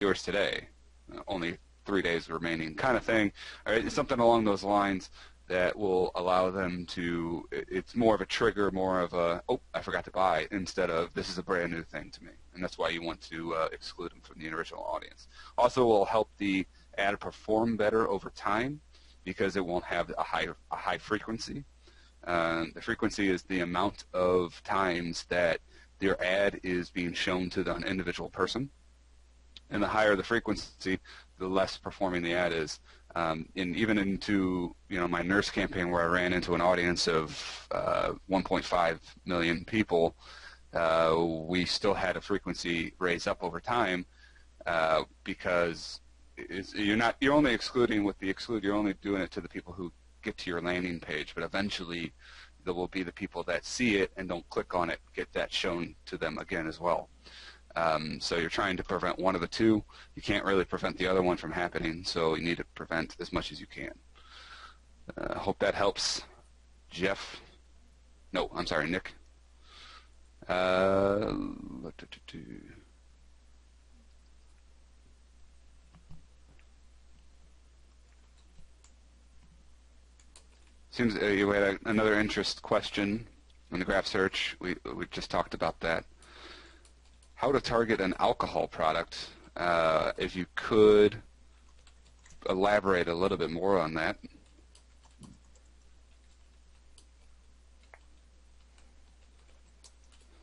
yours today, only 3 days remaining kind of thing, or something along those lines that will allow them to, it's more of a trigger, more of a, oh, I forgot to buy, instead of this is a brand new thing to me. And that's why you want to exclude them from the original audience. Also, it will help the ad perform better over time because it won't have a high frequency. The frequency is the amount of times that your ad is being shown to an individual person. And the higher the frequency, the less performing the ad is. Even into my nurse campaign where I ran into an audience of 1.5 million people, we still had a frequency raise up over time because you're only excluding with the exclude. You're only doing it to the people who get to your landing page, but eventually there will be the people that see it and don't click on it, get that shown to them again as well. So you're trying to prevent one of the two. You can't really prevent the other one from happening, so you need to prevent as much as you can. Hope that helps, Jeff. No, I'm sorry, Nick. Seems you had another interest question in the graph search. We just talked about that. How to target an alcohol product. If you could elaborate a little bit more on that.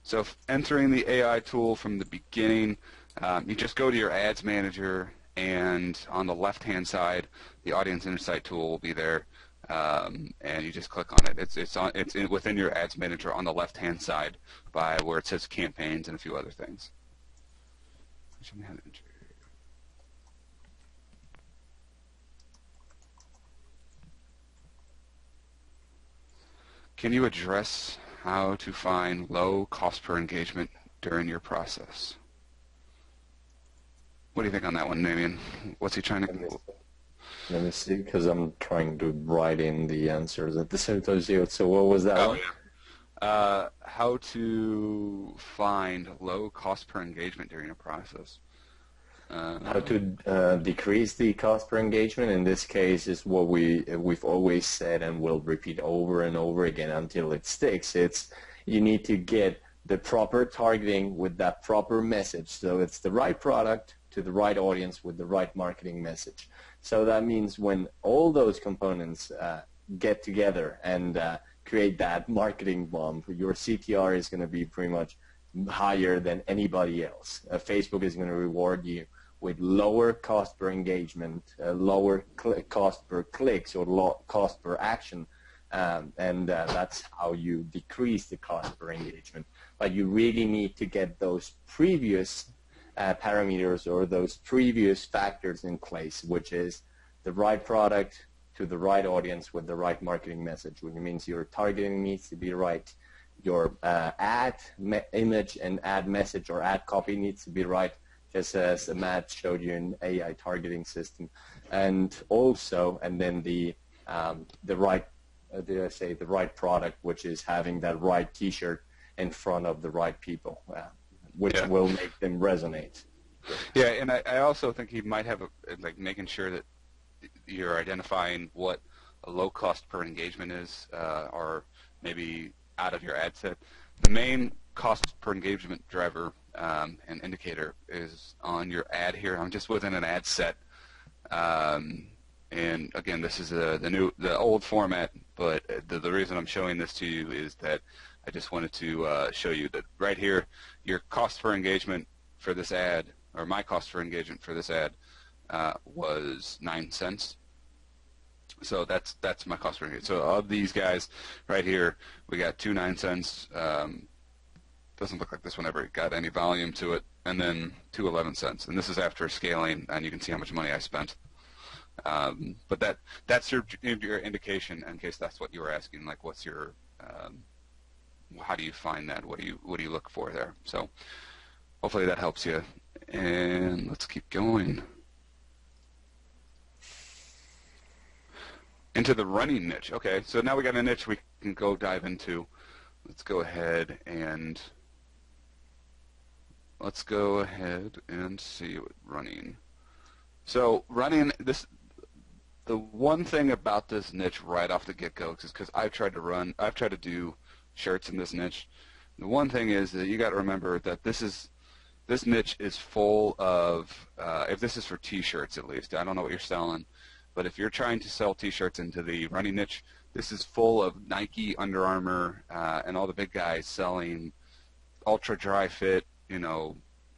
So entering the AI tool from the beginning, you just go to your ads manager, and on the left-hand side, the audience insight tool will be there, and you just click on it. It's within your ads manager on the left-hand side by where it says campaigns and a few other things. Can you address how to find low cost per engagement during your process? What do you think on that one, Damian? What's he trying to do? Let me see, because I'm trying to write in the answers at the same time. So what was that one? Yeah. How to find low cost per engagement during a process. How to decrease the cost per engagement in this case is what we've always said and will repeat over and over again until it sticks. It's you need to get the proper targeting with that proper message. So it's the right product to the right audience with the right marketing message. So that means when all those components get together and create that marketing bomb, your CTR is going to be pretty much higher than anybody else. Facebook is going to reward you with lower cost per engagement, lower cost per clicks, or cost per action, and that's how you decrease the cost per engagement. But you really need to get those previous parameters or those previous factors in place, which is the right product to the right audience with the right marketing message, which means your targeting needs to be right. Your ad image and ad message or ad copy needs to be right, just as Matt showed you in AI targeting system, and then the right, the right product, which is having that right T-shirt in front of the right people, which will make them resonate. Yeah, and I also think he might have like making sure that you're identifying what a low cost per engagement is, or maybe out of your ad set. The main cost per engagement driver and indicator is on your ad here. I'm just within an ad set, and again, this is the old format, but the reason I'm showing this to you is that I just wanted to show you that right here, your cost per engagement for this ad, or my cost per engagement for this ad, was 9 cents. So that's my cost per engagement. So of these guys right here, we got 2 9 cents. Doesn't look like this one ever got any volume to it, and then 2 11 cents. And this is after scaling, and you can see how much money I spent. But that's your indication in case that's what you were asking. Like, what's your how do you find that? What do you look for there? So hopefully that helps you. And let's keep going. Into the running niche. Okay, so now we got a niche we can go dive into. Let's go ahead and let's go ahead and see what running. So running this, the one thing about this niche right off the get-go is because I've tried to do shirts in this niche. The one thing is that you got to remember that this niche is full of, if this is for T-shirts at least, I don't know what you're selling, but if you're trying to sell T-shirts into the running niche, this is full of Nike, Under Armour, and all the big guys selling ultra dry fit,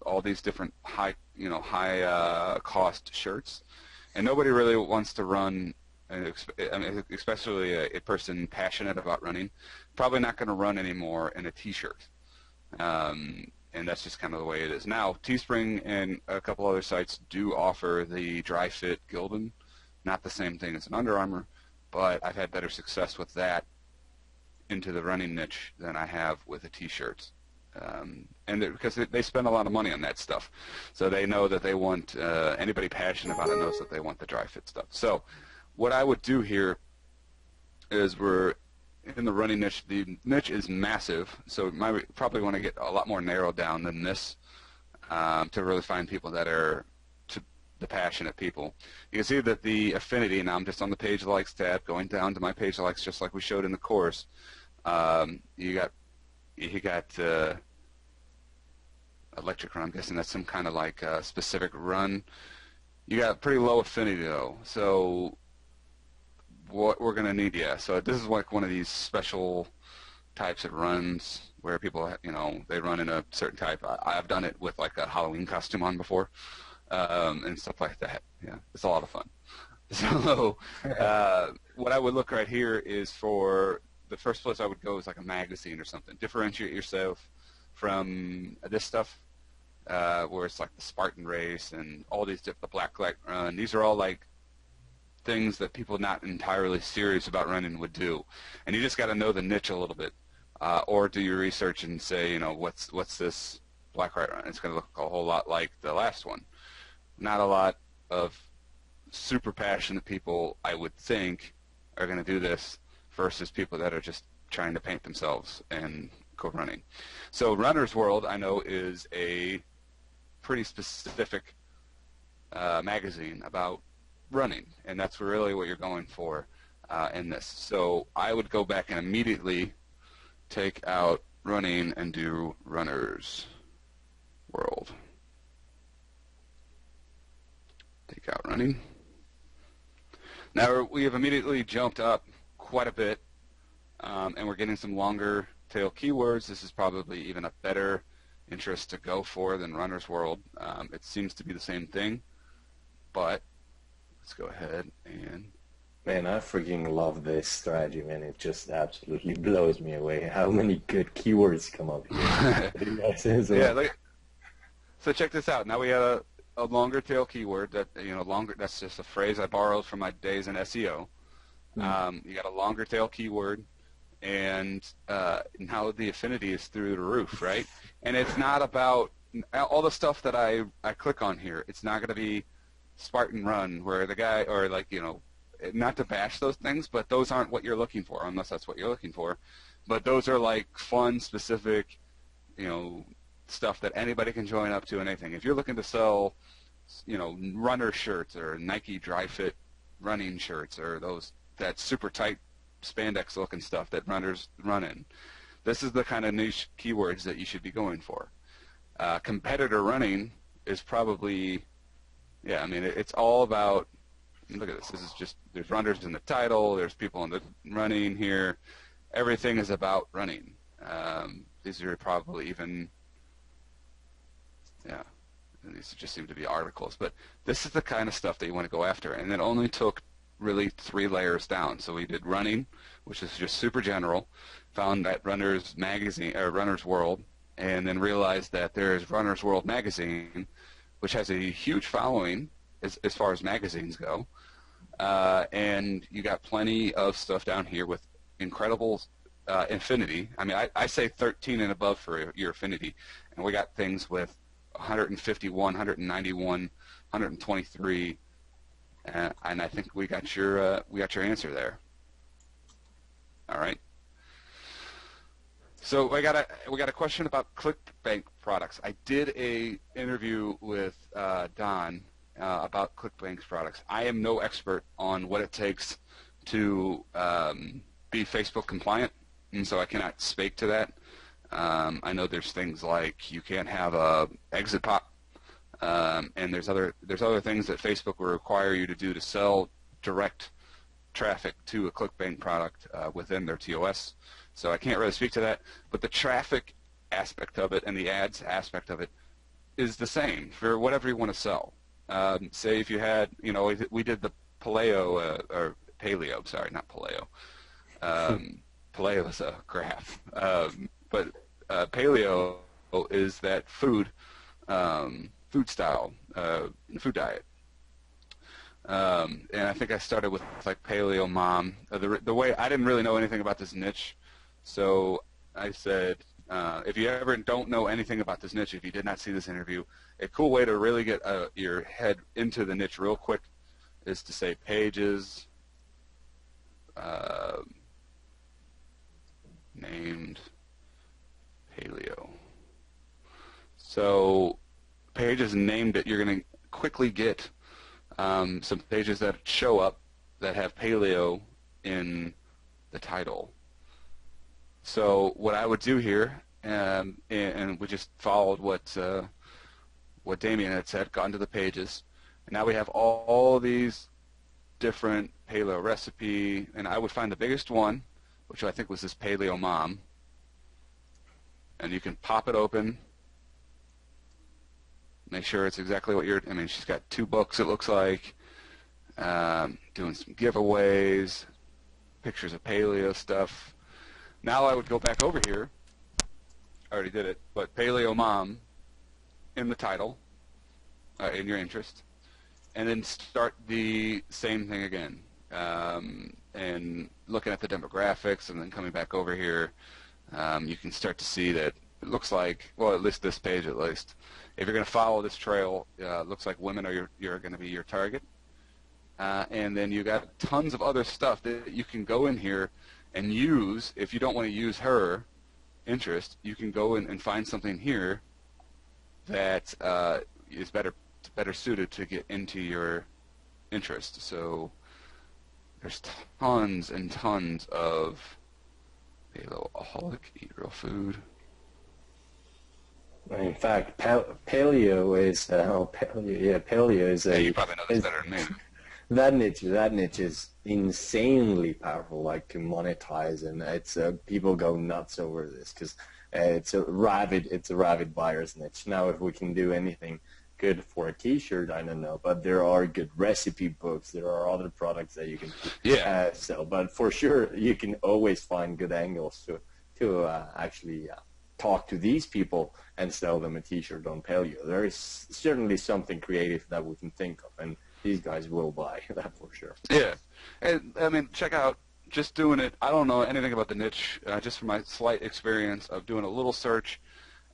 all these different high cost shirts, and nobody really wants to run. Especially a person passionate about running, probably not going to run anymore in a T-shirt. And that's just kind of the way it is. Now, Teespring and a couple other sites do offer the dry fit Gildan. Not the same thing as an Under Armour, but I've had better success with that into the running niche than I have with the T-shirts. And because they spend a lot of money on that stuff. So they know that they want, anybody passionate about it knows that they want the dry fit stuff. So what I would do here is we're in the running niche. The niche is massive, so you might probably want to get a lot more narrowed down than this to really find people that are the passionate people. You can see that the affinity, now I'm just on the page likes tab, going down to my page likes just like we showed in the course. You got electric run. I'm guessing that's some kind of like specific run. You got pretty low affinity though, so what we're going to need, so this is like one of these special types of runs where people, they run in a certain type. I've done it with like a Halloween costume on before, and stuff like that. Yeah, it's a lot of fun. So what I would look right here is for the first place I would go is like a magazine or something. Differentiate yourself from this stuff, where it's like the Spartan race and all these the Blacklight run. These are all like things that people not entirely serious about running would do, and you just got to know the niche a little bit, or do your research and say, what's this Blacklight run? It's going to look a whole lot like the last one. Not a lot of super passionate people, I would think, are going to do this versus people that are just trying to paint themselves and go running. So Runner's World, I know, is a pretty specific magazine about running, and that's really what you're going for in this. So I would go back and immediately take out running and do Runner's World. Take out running. Now we have immediately jumped up quite a bit, and we're getting some longer tail keywords. This is probably even a better interest to go for than Runner's World. It seems to be the same thing, but let's go ahead and... Man, I freaking love this strategy, man. It just absolutely blows me away how many good keywords come up here. Yeah, so check this out. Now we have a longer tail keyword that, longer, that's just a phrase I borrowed from my days in SEO. You got a longer tail keyword, and now the affinity is through the roof, right? And it's not about all the stuff that I click on here. It's not going to be Spartan Run where the guy, or like, not to bash those things, but those aren't what you're looking for, unless that's what you're looking for. But those are like fun, specific, stuff that anybody can join up to and anything. If you're looking to sell, runner shirts or Nike Dry Fit running shirts or that super tight spandex looking stuff that runners run in, this is the kind of niche keywords that you should be going for. Competitor running is probably, it's all about, look at this. This is just, there's runners in the title, there's people in the running here. Everything is about running. These are probably even, these just seem to be articles. But this is the kind of stuff that you want to go after. And it only took really 3 layers down. So we did running, which is just super general, found that Runner's Magazine, or Runner's World, and then realized that there's Runner's World Magazine, which has a huge following as far as magazines go. And you got plenty of stuff down here with incredible affinity. I say 13 and above for your affinity, and we got things with 151, 191, 123, and I think we got your answer there. All right. So we got a question about ClickBank products. I did a interview with Don about ClickBank's products. I am no expert on what it takes to be Facebook compliant, and so I cannot speak to that. I know there's things like you can't have a exit pop, and there's other things that Facebook will require you to do to sell direct traffic to a ClickBank product within their TOS. So I can't really speak to that, but the traffic aspect of it and the ads aspect of it is the same for whatever you want to sell. Say if you had, we did the Paleo, or Paleo, sorry, not Paleo. Paleo is a graph, but Paleo is that food style, food diet. And I think I started with like Paleo Mom. The way I didn't really know anything about this niche, so I said, if you ever don't know anything about this niche, if you did not see this interview, a cool way to really get your head into the niche real quick is to say pages named Paleo. So pages named it, you're going to quickly get some pages that show up that have Paleo in the title. So what I would do here, and we just followed what Damien had said, got into the pages, and now we have all these different Paleo recipe, and I would find the biggest one, which I think was this Paleo Mom, and you can pop it open, make sure it's exactly what you're, she's got 2 books, it looks like, doing some giveaways, pictures of Paleo stuff. Now I would go back over here, I already did it, but Paleo Mom in the title, in your interest, and then start the same thing again, and looking at the demographics and then coming back over here, you can start to see that it looks like, well, at least this page at least, if you're going to follow this trail, it looks like women are you're going to be your target. And then you got tons of other stuff that you can go in here and use. If you don't want to use her interest, you can go in and find something here that is better suited to get into your interest. So there's tons and tons of Paleoaholic, eat real food. In fact, paleo is paleo is a. Yeah, you probably know this better than me. That niche is insanely powerful, like to monetize, and it's people go nuts over this because it's a rabid buyer's niche. Now, if we can do anything good for a T-shirt, I don't know, but there are good recipe books. There are other products that you can sell, but for sure you can always find good angles to actually talk to these people and sell them a T-shirt on Paleo. There is certainly something creative that we can think of, and these guys will buy that for sure. Yeah, and check out just doing it. I don't know anything about the niche, just from my slight experience of doing a little search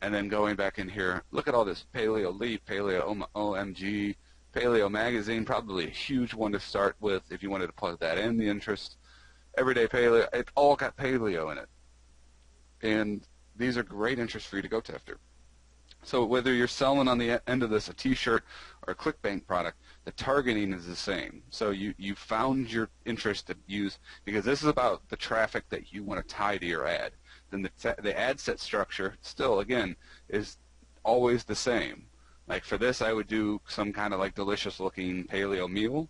and then going back in here. Look at all this Paleo Elite, Paleo OMG, Paleo Magazine, probably a huge one to start with if you wanted to plug that in, the interest. Everyday Paleo, it all got Paleo in it. And these are great interests for you to go after. So whether you're selling on the end of this a T-shirt or a ClickBank product, the targeting is the same. So you found your interest to use, because this is about the traffic that you want to tie to your ad. Then the ad set structure still, again, is always the same. Like for this, I would do some kind of like delicious looking Paleo meal,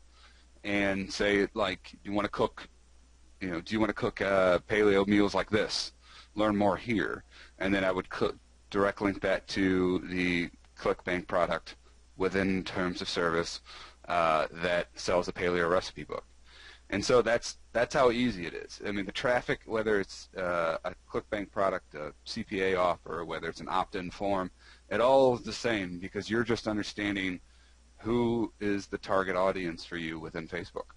and say like, do you want to cook Paleo meals like this? Learn more here, and then I would direct link that to the ClickBank product within terms of service that sells a Paleo recipe book. And so that's how easy it is. I mean, the traffic, whether it's a ClickBank product, a CPA offer, whether it's an opt-in form, it all is the same, because you're just understanding who is the target audience for you within Facebook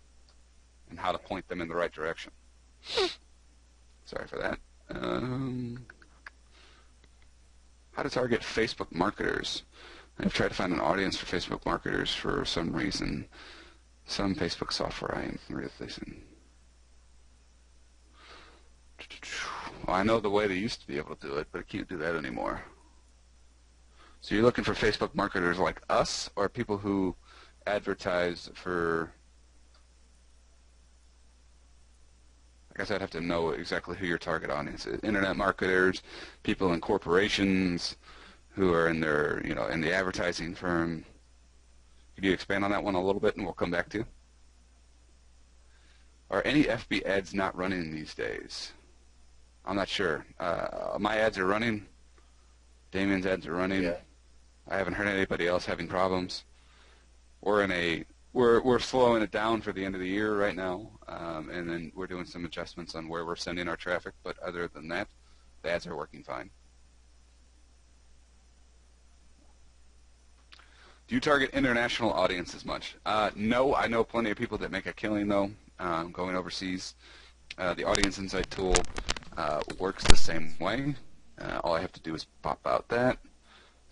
and how to point them in the right direction. Sorry for that. How to target Facebook marketers. I've tried to find an audience for Facebook marketers for some reason. Some Facebook software I am releasing. Well, I know the way they used to be able to do it, but I can't do that anymore. So you're looking for Facebook marketers like us, or people who advertise for, I guess I'd have to know exactly who your target audience is. Internet marketers, people in corporations who are in their, in the advertising firm. Could you expand on that one a little bit and we'll come back to you? Are any FB ads not running these days? I'm not sure. My ads are running. Damien's ads are running. Yeah. I haven't heard anybody else having problems. We're slowing it down for the end of the year right now, and then we're doing some adjustments on where we're sending our traffic. But other than that, the ads are working fine. Do you target international audiences much? No, I know plenty of people that make a killing though, going overseas. The Audience Insight tool works the same way. All I have to do is pop out that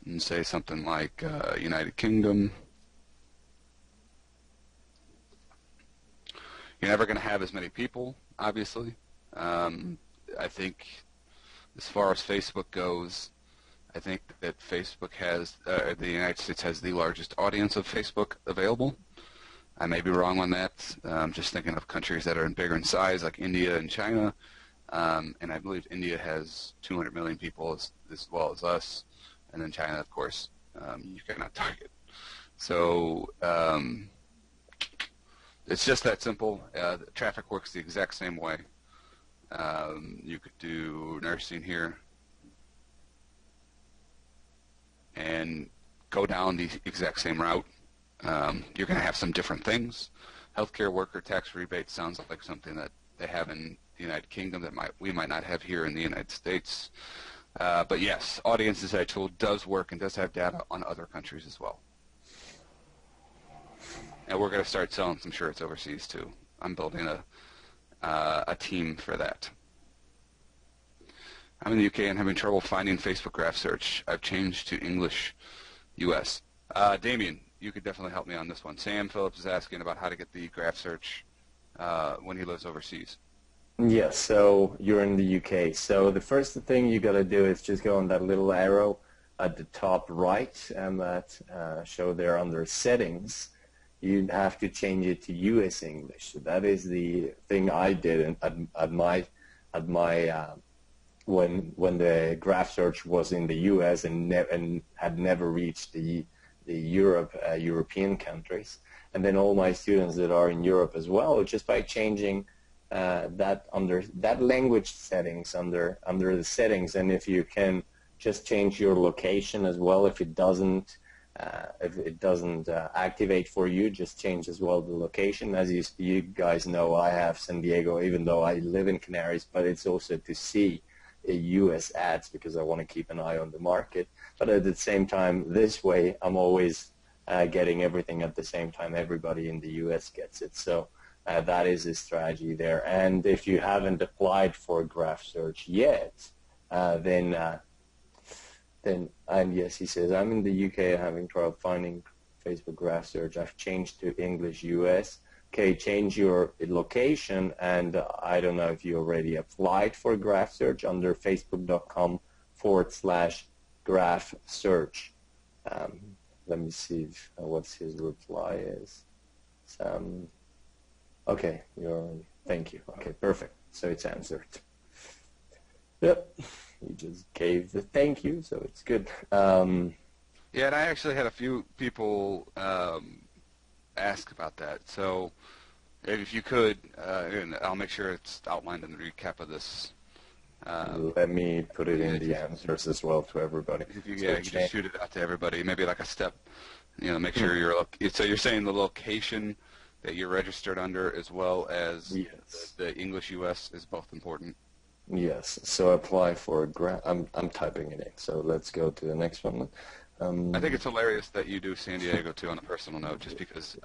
and say something like United Kingdom. You're never going to have as many people, obviously. I think as far as Facebook goes, I think that Facebook has, the United States has the largest audience of Facebook available. I may be wrong on that. I'm just thinking of countries that are bigger in size, like India and China. And I believe India has 200 million people as well as us. And then China, of course, you cannot target. So it's just that simple. The traffic works the exact same way. You could do nursing here and go down the exact same route. You're going to have some different things. Healthcare worker tax rebate sounds like something that they have in the United Kingdom that we might not have here in the United States. But yes, Audience Insight tool does work and does have data on other countries as well. And we're going to start selling some shirts overseas too. I'm building a team for that. I'm in the UK and having trouble finding Facebook graph search. I've changed to English US. Damien, you could definitely help me on this one. Sam Phillips is asking about how to get the graph search when he lives overseas. Yes, so you're in the UK. So the first thing you got to do is just go on that little arrow at the top right, and that show there under settings. You have to change it to US English. So that is the thing I did at my when the graph search was in the US and had never reached the European countries. And then all my students that are in Europe as well, just by changing that under that language settings under the settings, and if you can just change your location as well, if it doesn't activate for you, just change as well the location. As you guys know, I have San Diego, even though I live in Canaries, but it's also to see US ads because I want to keep an eye on the market. But at the same time, this way, I'm always getting everything at the same time. Everybody in the US gets it. So that is a strategy there. And if you haven't applied for graph search yet, then yes, he says, I'm in the UK having trouble finding Facebook graph search. I've changed to English US. Okay, change your location, and I don't know if you already applied for graph search under facebook.com/graph search. Let me see what his reply is. Okay, thank you. Okay, perfect. So it's answered. Yep, you just gave the thank you, so it's good. Yeah, and I actually had a few people ask about that. So if you could, and I'll make sure it's outlined in the recap of this. Let me put it in the answers as well to everybody. If you just shoot it out to everybody, maybe like a step, make sure so you're saying the location that you're registered under as well as the English US is both important. Yes, so apply for I'm typing it in, so let's go to the next one. I think it's hilarious that you do San Diego too on a personal note, just because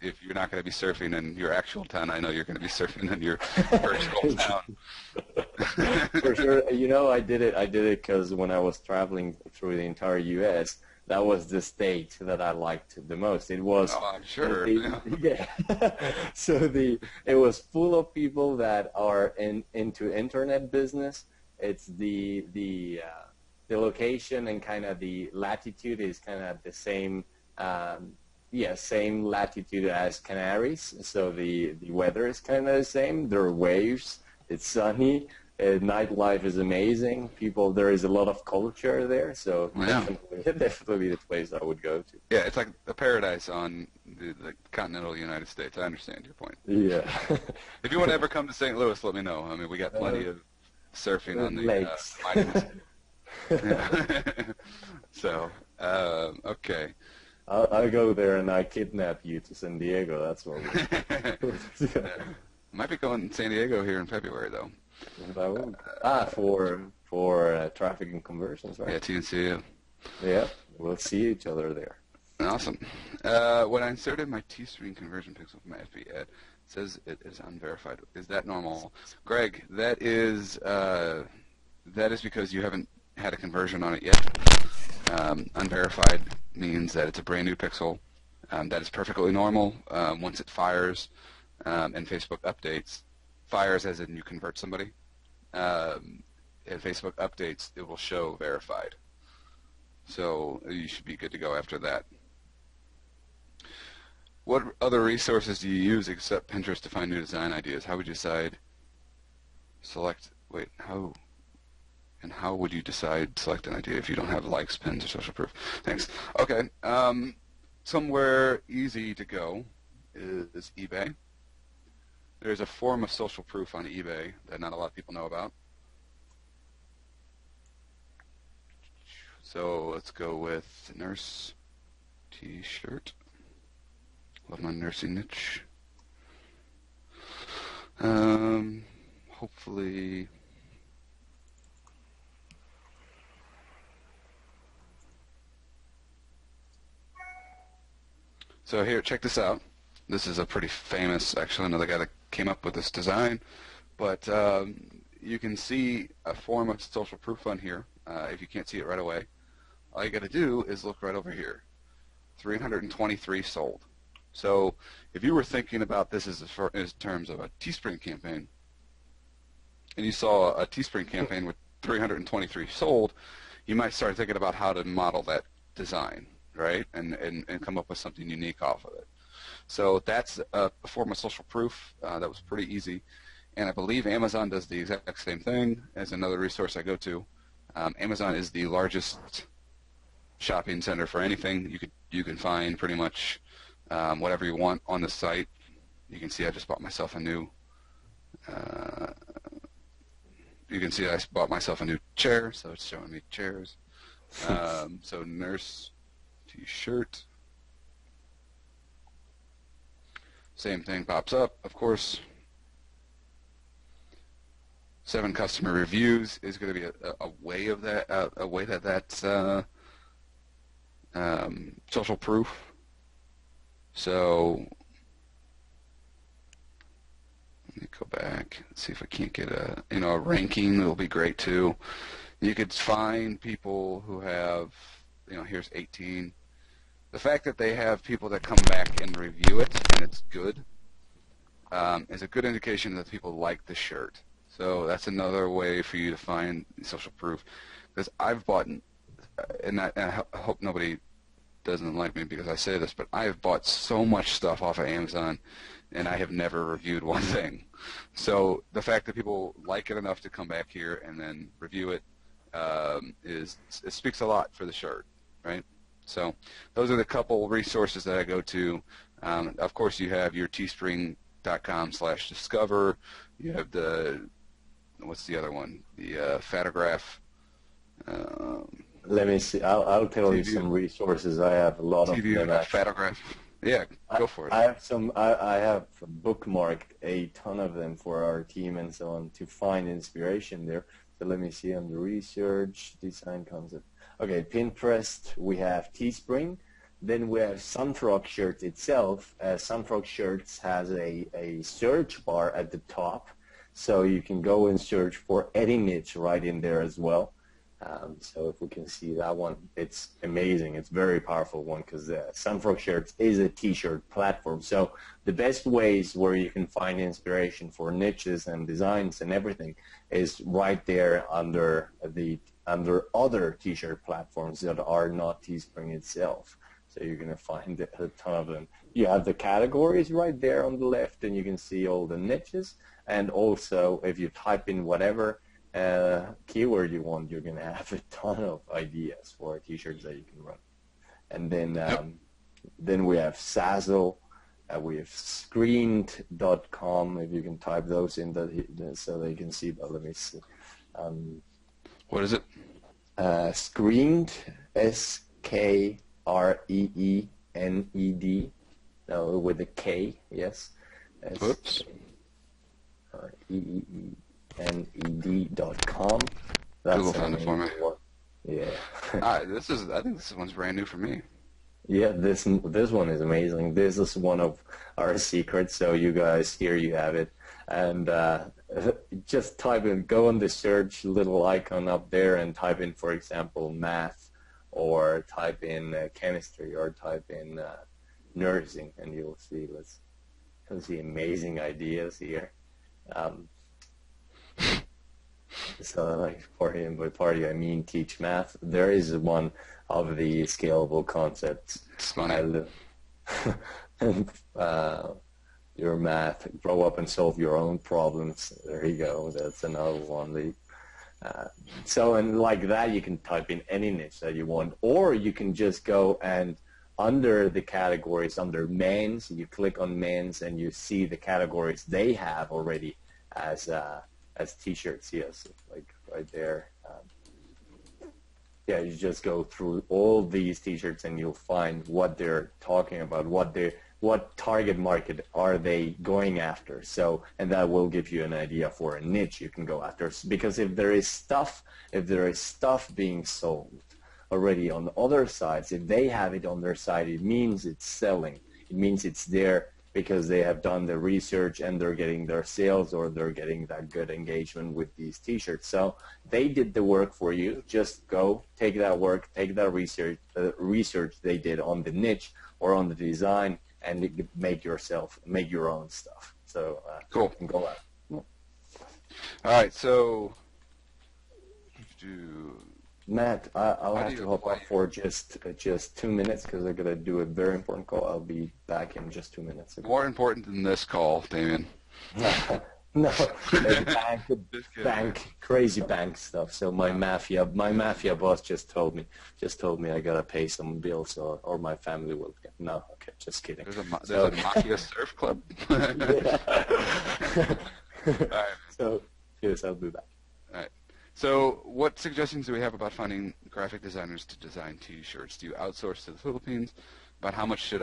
if you're not going to be surfing in your actual town, I know you're going to be surfing in your virtual town. For sure. I did it because when I was traveling through the entire U.S., that was the state that I liked the most. It was. Oh, I'm sure. Yeah. So it was full of people that are into internet business, It's the location and kind of the latitude is kind of the same. Same latitude as Canaries, so the weather is kind of the same. There are waves. It's sunny. Nightlife is amazing. There is a lot of culture there, so Yeah. definitely the place I would go to. Yeah, it's like a paradise on the continental United States. I understand your point. Yeah. If you want to ever come to St. Louis, let me know. I mean, we got plenty of surfing on the lakes. Yeah. So, okay. I'll go there and I kidnap you to San Diego. That's what we Might be going to San Diego here in February, though. For traffic and conversions, right? Yeah, TNCU. Yeah, we'll see each other there. Awesome. When I inserted my T-Stream conversion pixel from my FB ad, it says it is unverified. Is that normal? Greg, that is because you haven't had a conversion on it yet. Unverified means that it's a brand new pixel. That is perfectly normal. Once it fires and Facebook updates, fires as in you convert somebody, and Facebook updates, it will show verified. So you should be good to go after that. What other resources do you use except Pinterest to find new design ideas? How would you decide? How would you select an idea if you don't have likes, pins, or social proof? Thanks. Okay. Somewhere easy to go is eBay. There's a form of social proof on eBay that not a lot of people know about. So let's go with nurse t-shirt. Love my nursing niche. Hopefully... So here, check this out. This is a pretty famous, actually another guy that came up with this design, but you can see a form of social proof on here. If you can't see it right away, all you got to do is look right over here. 323 sold. So if you were thinking about this as terms of a Teespring campaign, and you saw a Teespring campaign with 323 sold, you might start thinking about how to model that design, right, and come up with something unique off of it. So that's a form of social proof that was pretty easy, and I believe Amazon does the exact same thing as another resource I go to. Amazon is the largest shopping center for anything. You can find pretty much whatever you want on the site. You can see I just bought myself a new. You can see I bought myself a new chair, so it's showing me chairs. So nurse t-shirt. Same thing pops up, of course. 7 customer reviews is going to be a way of that, a way that's social proof. So let me go back and see if I can't get a ranking. It'll be great too. You could find people who have, here's 18. The fact that they have people that come back and review it and it's good is a good indication that people like the shirt. So that's another way for you to find social proof. Because I've bought, and I hope nobody doesn't like me because I say this, but I have bought so much stuff off of Amazon and I have never reviewed one thing. So the fact that people like it enough to come back here and then review it it speaks a lot for the shirt, right? So those are the couple resources that I go to. Of course, you have your teespring.com/discover. You have what's the other one? The Photograph. Let me see. I'll tell you some resources. I have a lot of them. Photograph. Yeah, go for it. I have some. I have bookmarked a ton of them for our team and so on to find inspiration there. So let me see on the research, design concept. Okay, Pinterest, we have Teespring. Then we have Sunfrog Shirts itself. Sunfrog Shirts has a search bar at the top, so you can go and search for any niche right in there as well. So if we can see that one, it's amazing. It's a very powerful one because Sunfrog Shirts is a t-shirt platform. So the best ways where you can find inspiration for niches and designs and everything is right there under other t-shirt platforms that are not Teespring itself. So you're going to find a ton of them. You have the categories right there on the left, and you can see all the niches. And also, if you type in whatever keyword you want, you're going to have a ton of ideas for t-shirts that you can run. And then we have Zazzle, we have Screened.com, if you can type those in so they can see, but let me see. What is it? Screened, Skreened, no, with a K, yes. Whoops. Skreened.com. Google found it for me. Yeah. I think this one's brand new for me. Yeah, this one is amazing. This is one of our secrets. So you guys, here you have it, and just type in, go on the search little icon up there, and type in, for example, math, or type in chemistry, or type in nursing, and you'll see amazing ideas here. So like for him, by party I mean teach math. There is one of the scalable concepts. It's funny. And, your math, grow up and solve your own problems. There you go. That's another one. So and like that, you can type in any niche that you want, or you can just go and under the categories, under men's, you click on men's, and you see the categories they have already as t-shirts. Yes, like right there. Yeah, you just go through all these t-shirts and you'll find what they're talking about, what target market are they going after. So, and that will give you an idea for a niche you can go after. Because if there is stuff being sold already on the other sides, if they have it on their side, it means it's selling. It means it's there because they have done the research and they're getting their sales, or they're getting that good engagement with these t-shirts. So they did the work for you. Just go take that work, take that research they did on the niche or on the design, and make your own stuff. So cool. And go out. All right, so Matt, I'll have to hop off for just 2 minutes because I gotta do a very important call. I'll be back in just 2 minutes. More important than this call, Damien. No, crazy bank stuff. So my mafia boss just told me I gotta pay some bills, or my family will get. No, okay, just kidding. There's a mafia surf club. All right. So yes, I'll be back. All right. So what suggestions do we have about finding graphic designers to design T-shirts? Do you outsource to the Philippines? About how much should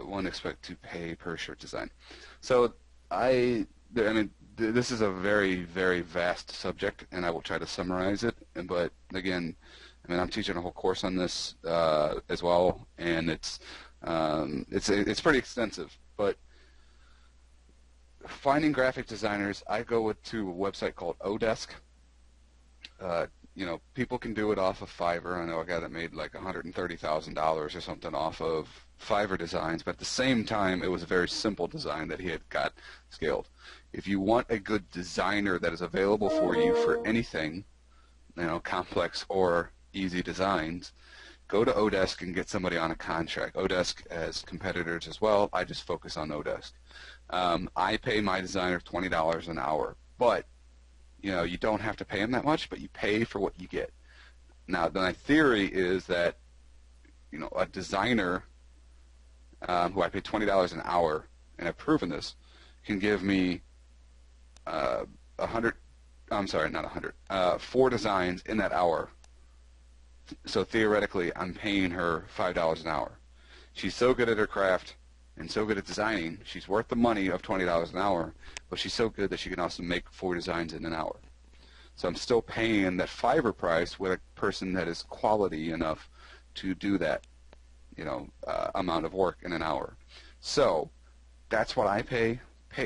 one expect to pay per shirt design? So this is a very, very vast subject, and I will try to summarize it. But again, I'm teaching a whole course on this as well, and it's pretty extensive. But finding graphic designers, I go to a website called Odesk. People can do it off of Fiverr. I know a guy that made like $130,000 or something off of Fiverr designs, but at the same time, it was a very simple design that he had got scaled. If you want a good designer that is available for you for anything, complex or easy designs, go to Odesk and get somebody on a contract. Odesk has competitors as well. I just focus on Odesk. I pay my designer $20 an hour, but you don't have to pay him that much, but you pay for what you get. Now, my theory is that a designer who I pay $20 an hour, and I've proven this, can give me 4 designs in that hour. So theoretically, I'm paying her $5 an hour. She's so good at her craft and so good at designing, she's worth the money of $20 an hour, but she's so good that she can also make 4 designs in an hour. So I'm still paying that Fiverr price with a person that is quality enough to do that, amount of work in an hour. So that's what I pay.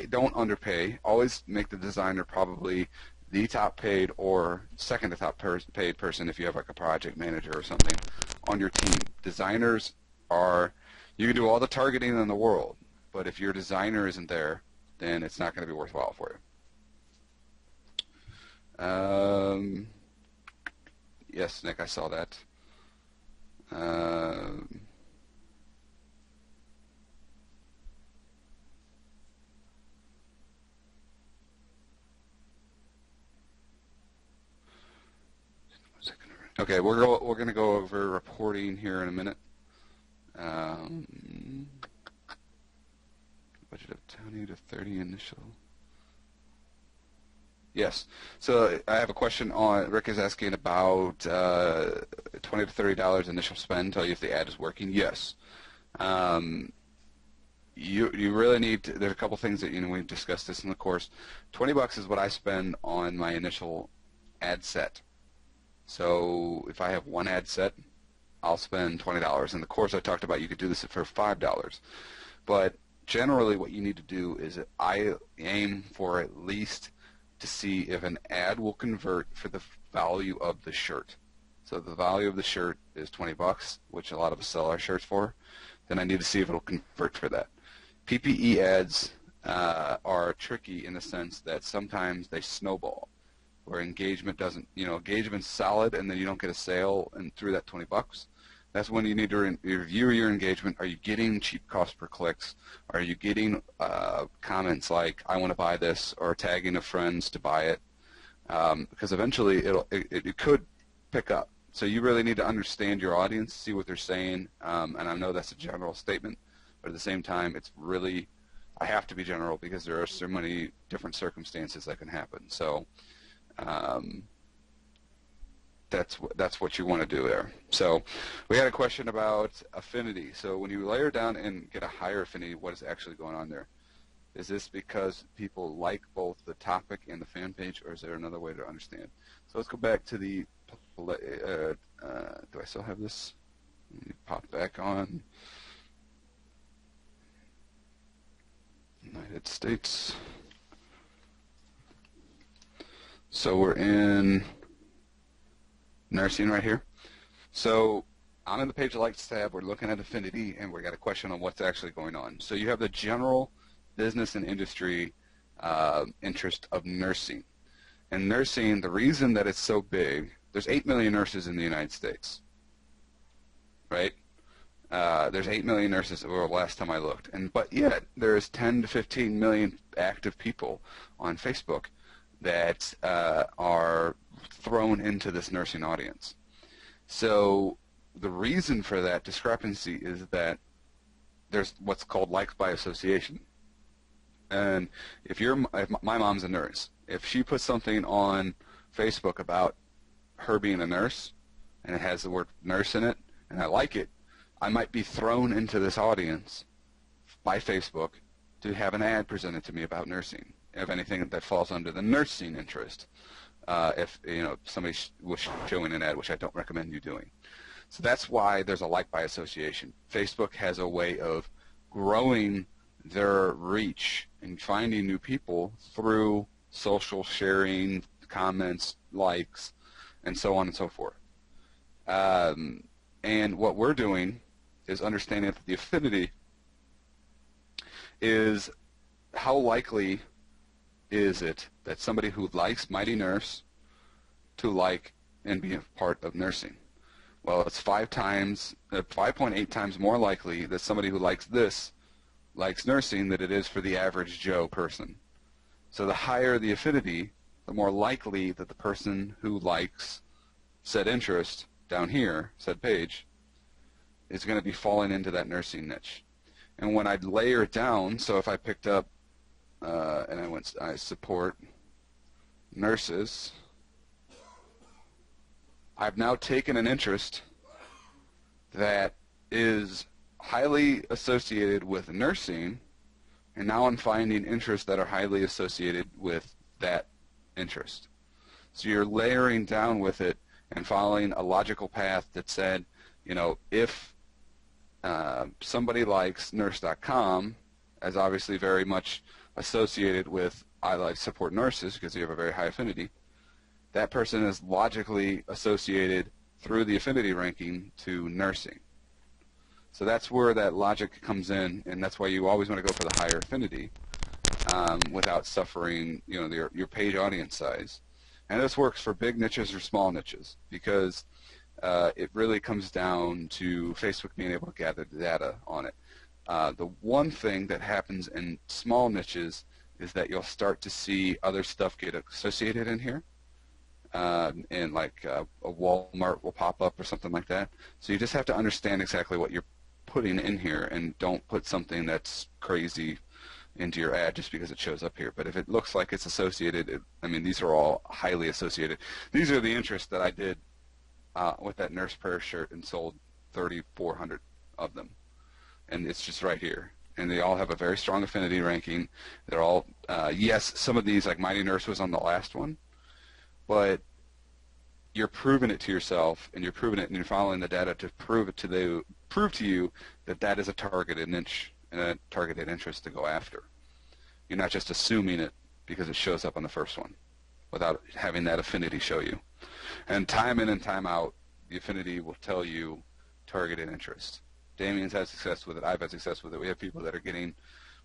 Don't underpay. Always make the designer probably the top paid or second to top paid person if you have like a project manager or something on your team. Designers are, you can do all the targeting in the world, but if your designer isn't there, then it's not going to be worthwhile for you. Yes, Nick, I saw that. Okay, we're going to go over reporting here in a minute. Budget of 20 to 30 initial. Yes. So I have a question on, Rick is asking about $20 to $30 initial spend, tell you if the ad is working. Yes. You really need to, there's a couple things that, we've discussed this in the course. $20 is what I spend on my initial ad set. So if I have one ad set, I'll spend $20. In the course I talked about you could do this for $5. But generally what you need to do is I aim for at least to see if an ad will convert for the value of the shirt. So the value of the shirt is $20, which a lot of us sell our shirts for. Then I need to see if it'll convert for that. PPE ads are tricky in the sense that sometimes they snowball, where engagement doesn't, engagement's solid and then you don't get a sale and through that $20. That's when you need to review your engagement. Are you getting cheap cost per clicks? Are you getting comments like, I want to buy this, or tagging of friends to buy it? Because eventually it could pick up. So you really need to understand your audience, see what they're saying, and I know that's a general statement, but at the same time, it's really, I have to be general because there are so many different circumstances that can happen. So that's what you want to do there. So we had a question about affinity. So when you layer down and get a higher affinity, what is actually going on there? Is this because people like both the topic and the fan page, or is there another way to understand? So let's go back to the, do I still have this? Let me pop back on. United States. So we're in nursing right here. So I'm in the page likes tab. We're looking at affinity, and we got a question on what's actually going on. So you have the general business and industry interest of nursing. And nursing, the reason that it's so big, there's 8 million nurses in the United States, right? There's 8 million nurses last time I looked, but yet there's 10 to 15 million active people on Facebook that are thrown into this nursing audience. So the reason for that discrepancy is that there's what's called likes by association. And if my mom's a nurse, if she puts something on Facebook about her being a nurse and it has the word nurse in it and I like it, I might be thrown into this audience by Facebook to have an ad presented to me about nursing, of anything that falls under the nursing interest. If somebody was showing an ad, which I don't recommend you doing. So that's why there's a like by association. Facebook has a way of growing their reach and finding new people through social sharing, comments, likes, and so on and so forth. And what we're doing is understanding that the affinity is how likely is it that somebody who likes Mighty Nurse to like and be a part of nursing? Well, it's 5.8 times more likely that somebody who likes this likes nursing than it is for the average Joe person. So the higher the affinity, the more likely that the person who likes said interest down here, said page, is going to be falling into that nursing niche. And when I layer it down, so if I picked up and I support nurses, I've now taken an interest that is highly associated with nursing, and now I'm finding interests that are highly associated with that interest. So you're layering down with it and following a logical path that said, if somebody likes nurse.com, as obviously very much associated with I like support nurses because you have a very high affinity, that person is logically associated through the affinity ranking to nursing. So that's where that logic comes in, and that's why you always want to go for the higher affinity without suffering, your page audience size. And this works for big niches or small niches because it really comes down to Facebook being able to gather the data on it. The one thing that happens in small niches is that you'll start to see other stuff get associated in here. And like a Walmart will pop up or something like that. So you just have to understand exactly what you're putting in here, and don't put something that's crazy into your ad just because it shows up here. But if it looks like it's associated, these are all highly associated. These are the interests that I did with that Nurse Prayer shirt and sold 3,400 of them. And it's just right here. And they all have a very strong affinity ranking. They're all, yes, some of these, like Mighty Nurse was on the last one, but you're proving it to yourself, and you're proving it, and you're following the data to prove to you that that is a targeted niche and a targeted interest to go after. You're not just assuming it because it shows up on the first one without having that affinity show you. And time in and time out, the affinity will tell you targeted interest. Damien's had success with it. I've had success with it. We have people that are getting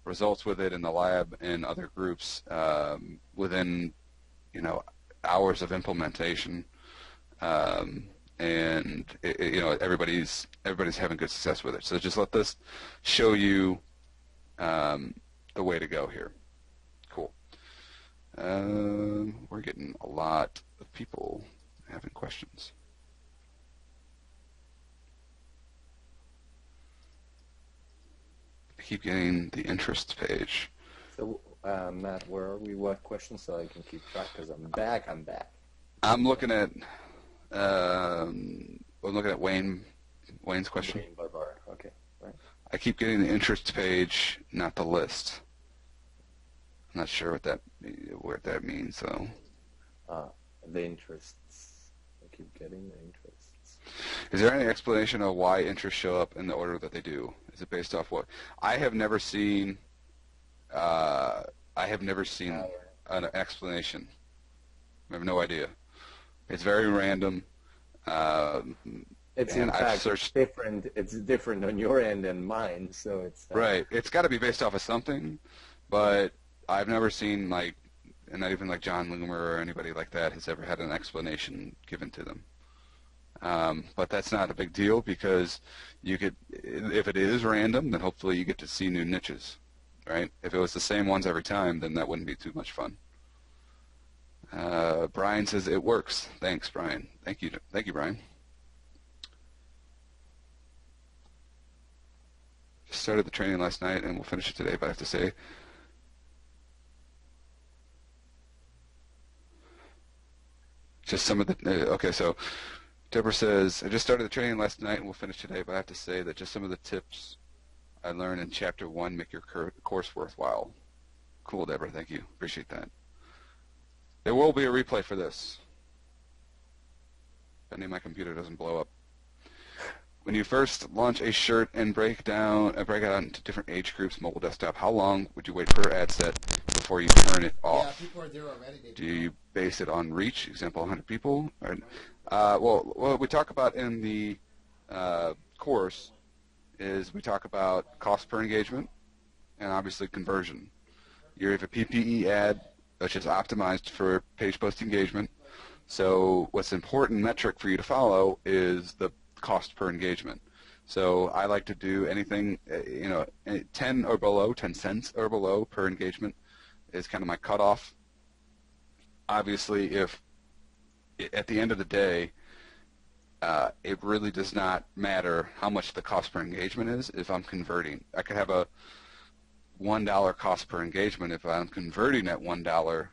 results with it in the lab and other groups within, hours of implementation. And everybody's having good success with it. So just let this show you the way to go here. Cool. We're getting a lot of people having questions. I keep getting the interests page. So, Matt, where are we? What questions so I can keep track? Because I'm back. I'm looking at Wayne's question. Wayne Barbara. Okay, right. I keep getting the interests page, not the list. I'm not sure what that means, though. The interests. I keep getting the interests. Is there any explanation of why interests show up in the order that they do? Is it based off what? I have never seen an explanation. I have no idea. It's very random. It's in fact different. It's different on your end than mine, so it's right. It's got to be based off of something, but I've never seen and not even like John Loomer or anybody like that has ever had an explanation given to them. But that's not a big deal because if it is random, then hopefully you get to see new niches, right? If it was the same ones every time, then that wouldn't be too much fun. Brian says it works. Thanks, Brian. Thank you, Brian. Just started the training last night, and we'll finish it today. But I have to say, just some of the okay. So Deborah says, I just started the training last night, and we'll finish today. But I have to say that just some of the tips I learned in Chapter 1 make your course worthwhile. Cool, Deborah. Thank you. Appreciate that. There will be a replay for this. If any of my computer doesn't blow up. When you first launch a shirt and break it out into different age groups, mobile, desktop, how long would you wait per ad set before you turn it off? Yeah, people are there already. Do you base it on reach? Example, 100 people? Or, well, what we talk about in the course is we talk about cost per engagement and obviously conversion. You have a PPE ad which is optimized for page post engagement. So what's an important metric for you to follow is the cost per engagement. So I like to do anything, 10 or below, 10 cents or below per engagement is kind of my cutoff. Obviously, if at the end of the day, it really does not matter how much the cost per engagement is if I'm converting. I could have a $1 cost per engagement. If I'm converting at $1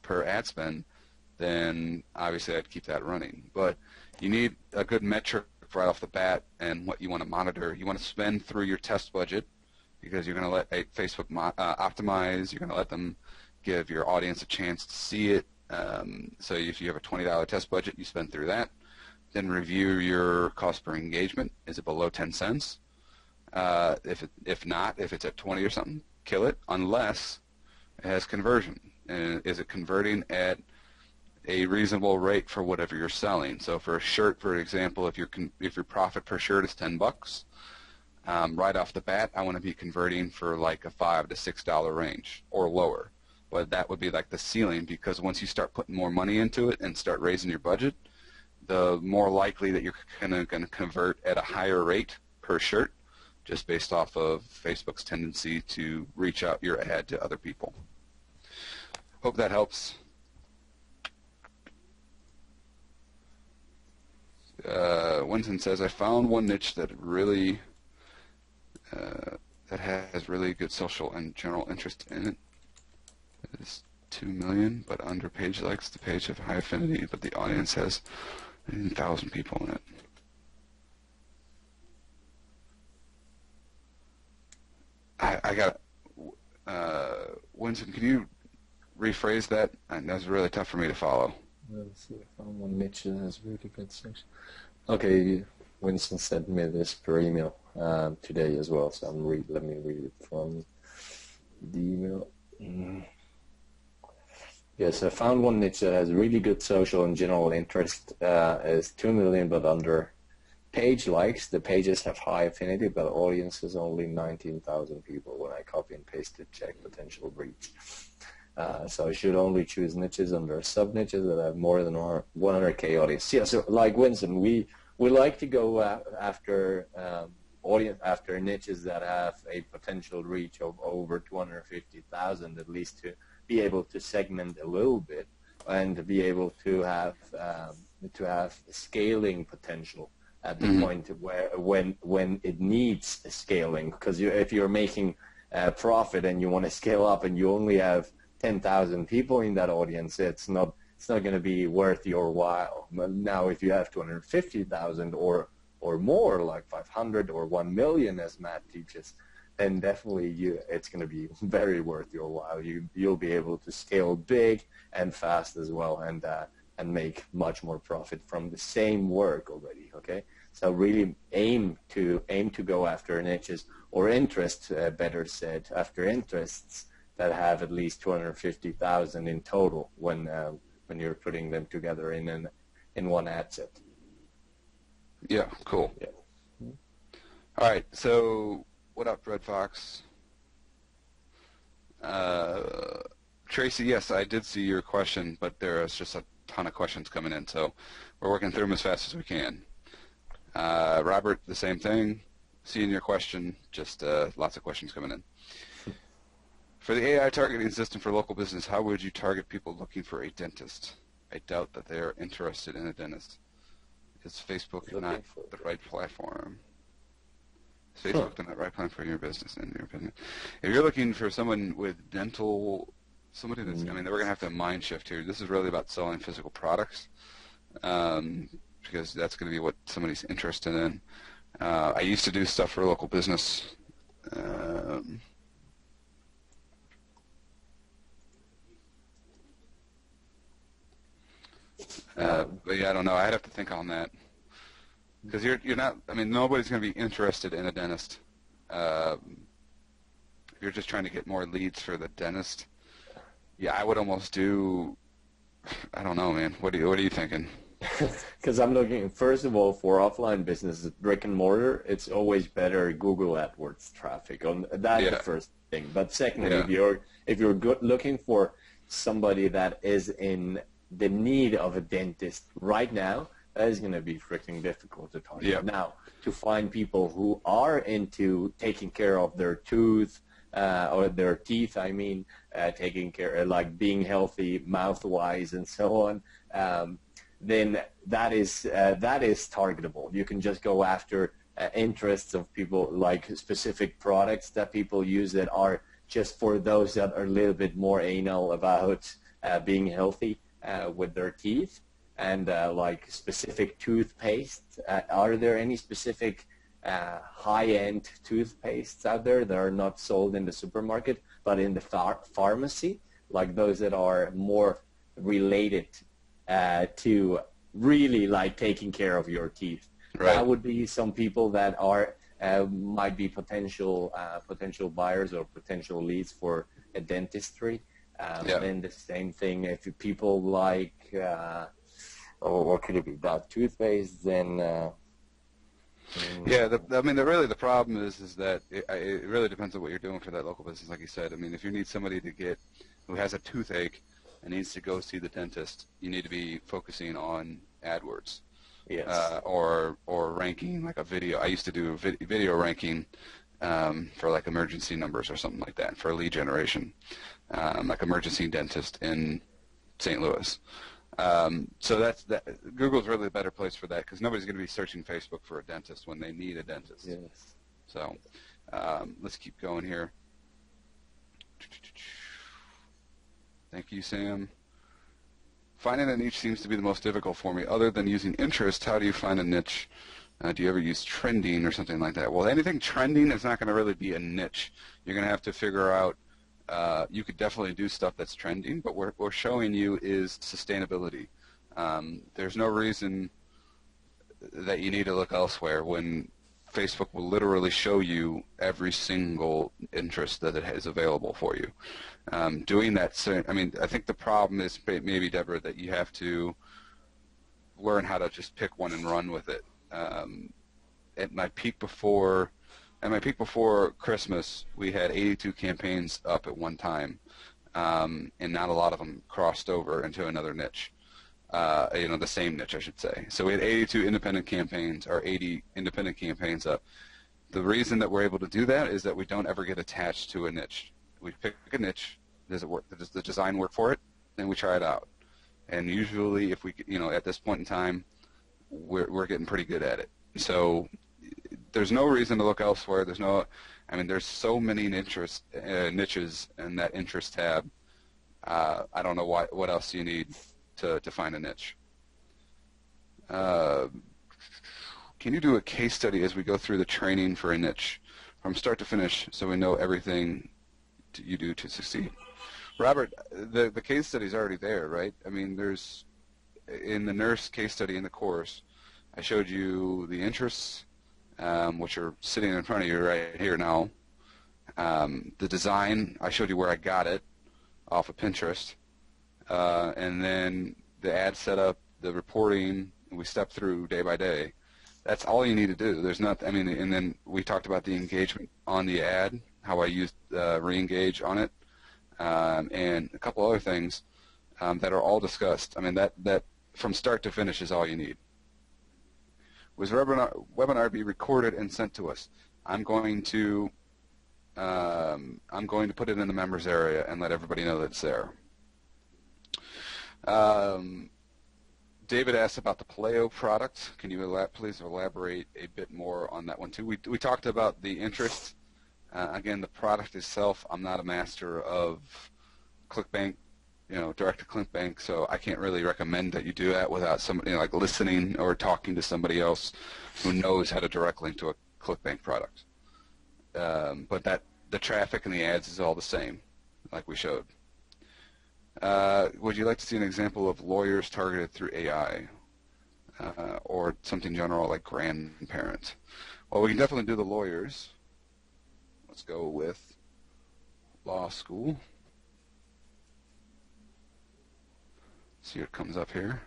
per ad spend, then obviously I'd keep that running. But you need a good metric right off the bat and what you want to monitor. You want to spend through your test budget because you're going to let Facebook optimize. You're going to let them give your audience a chance to see it. So if you have a $20 test budget, you spend through that. Then review your cost per engagement. Is it below 10 cents? If not, if it's at 20 or something, kill it unless it has conversion. And is it converting at a reasonable rate for whatever you're selling. So for a shirt, for example, if your profit per shirt is $10, right off the bat, I want to be converting for like a $5 to $6 range or lower. But that would be like the ceiling, because once you start putting more money into it and start raising your budget, the more likely that you're going to convert at a higher rate per shirt, just based off of Facebook's tendency to reach out your ad to other people. Hope that helps. Winston says, I found one niche that really that has really good social and general interest in it. It is 2 million, but under page likes. The page have high affinity, but the audience has 1,000 people in it. I got Winston, can you rephrase that? And that's really tough for me to follow. Let's see, I found one niche that has really good section. Okay, Winston sent me this per email today as well, so let me read it from the email. Yes, I found one niche that has really good social and general interest. Is 2 million, but under page likes. The pages have high affinity, but audience is only 19,000 people. When I copy and paste it, check potential reach. So I should only choose niches under sub-niches that have more than 100K audience. Yeah, so like Winston, we like to go after after niches that have a potential reach of over 250,000, at least, to be able to segment a little bit and to be able to have scaling potential at the point where when it needs scaling. Because if you're making profit and you want to scale up and you only have 10,000 people in that audience, it's not going to be worth your while. But now, if you have 250,000 or more, like 500 or 1 million, as Matt teaches, then definitely it's going to be very worth your while. You'll be able to scale big and fast as well, and make much more profit from the same work already. Okay, so really aim to go after niches or interests, better said, after interests that have at least 250,000 in total when you're putting them together in one ad set. Yeah, cool. Yeah. All right, so what up, Red Fox? Tracy, yes, I did see your question, but there is just a ton of questions coming in, so we're working through them as fast as we can. Robert, the same thing. Seeing your question, just lots of questions coming in. For the AI targeting system for local business, how would you target people looking for a dentist? I doubt that they are interested in a dentist. Is Facebook not the right platform? Is Facebook the right platform for your business, in your opinion? If you're looking for someone with dental, somebody that's, I mean, we're going to have to mind shift here. This is really about selling physical products, because that's going to be what somebody's interested in. I used to do stuff for local business. But yeah, I don't know. I'd have to think on that, because you're not. I mean, nobody's going to be interested in a dentist. If you're just trying to get more leads for the dentist, yeah, I would almost do. I don't know, man. What are you thinking? Because I'm looking, first of all, for offline businesses, brick and mortar, it's always better Google AdWords traffic. That's the first thing. But secondly, if you're looking for somebody that is in the need of a dentist right now, that is going to be freaking difficult to target. Yeah. Now, to find people who are into taking care of their tooth or their teeth, I mean, taking care, like being healthy mouth-wise and so on, then that is targetable. You can just go after interests of people, like specific products that people use that are just for those that are a little bit more anal about being healthy with their teeth, and like specific toothpaste. Are there any specific high-end toothpastes out there that are not sold in the supermarket but in the pharmacy, like those that are more related to really like taking care of your teeth? Right. That would be some people that are potential buyers or potential leads for a dentistry. Yeah. And the same thing, if people like, or what could it be, that toothpaste, then Yeah, really the problem is that it really depends on what you're doing for that local business, like you said. I mean, if you need somebody who has a toothache and needs to go see the dentist, you need to be focusing on AdWords, yes. or ranking like a video. I used to do video ranking for like emergency numbers or something like that for lead generation, like emergency dentist in St. Louis. So Google's really a better place for that because nobody's going to be searching Facebook for a dentist when they need a dentist. Yes. So let's keep going here. Thank you, Sam. Finding a niche seems to be the most difficult for me. Other than using interest, how do you find a niche? Do you ever use trending or something like that? Well, anything trending is not going to really be a niche. You're going to have to figure out. You could definitely do stuff that's trending, but what we're showing you is sustainability. There's no reason that you need to look elsewhere when Facebook will literally show you every single interest that it has available for you. Doing that, I think the problem is maybe, Deborah, that you have to learn how to just pick one and run with it. At my peak before Christmas, we had 82 campaigns up at one time, and not a lot of them crossed over into another niche. The same niche, I should say. So we had 82 independent campaigns, or 80 independent campaigns up. The reason that we're able to do that is that we don't ever get attached to a niche. We pick a niche. Does it work? Does the design work for it? Then we try it out. And usually, if we, at this point in time, we're getting pretty good at it. So there's no reason to look elsewhere. There's so many niches in that interest tab. I don't know what else you need to find a niche. Can you do a case study as we go through the training for a niche from start to finish so we know everything you do to succeed? Robert, the case study is already there, right? There's, in the nurse case study in the course, I showed you the interests, which are sitting in front of you right here now. The design, I showed you where I got it off of Pinterest. And then the ad setup, the reporting, we step through day by day. That's all you need to do. There's not, and then we talked about the engagement on the ad, how I used re-engage on it, and a couple other things that are all discussed. That from start to finish is all you need. Was webinar be recorded and sent to us? I'm going to put it in the members area and let everybody know that it's there. David asked about the Paleo product. Can you please elaborate a bit more on that one too? We talked about the interest. Again, the product itself, I'm not a master of ClickBank, direct to ClickBank, so I can't really recommend that you do that without somebody like listening or talking to somebody else who knows how to direct link to a ClickBank product. But the traffic and the ads is all the same, like we showed. Would you like to see an example of lawyers targeted through AI, or something general like grandparent? Well, we can definitely do the lawyers. Let's go with law school. See what comes up here.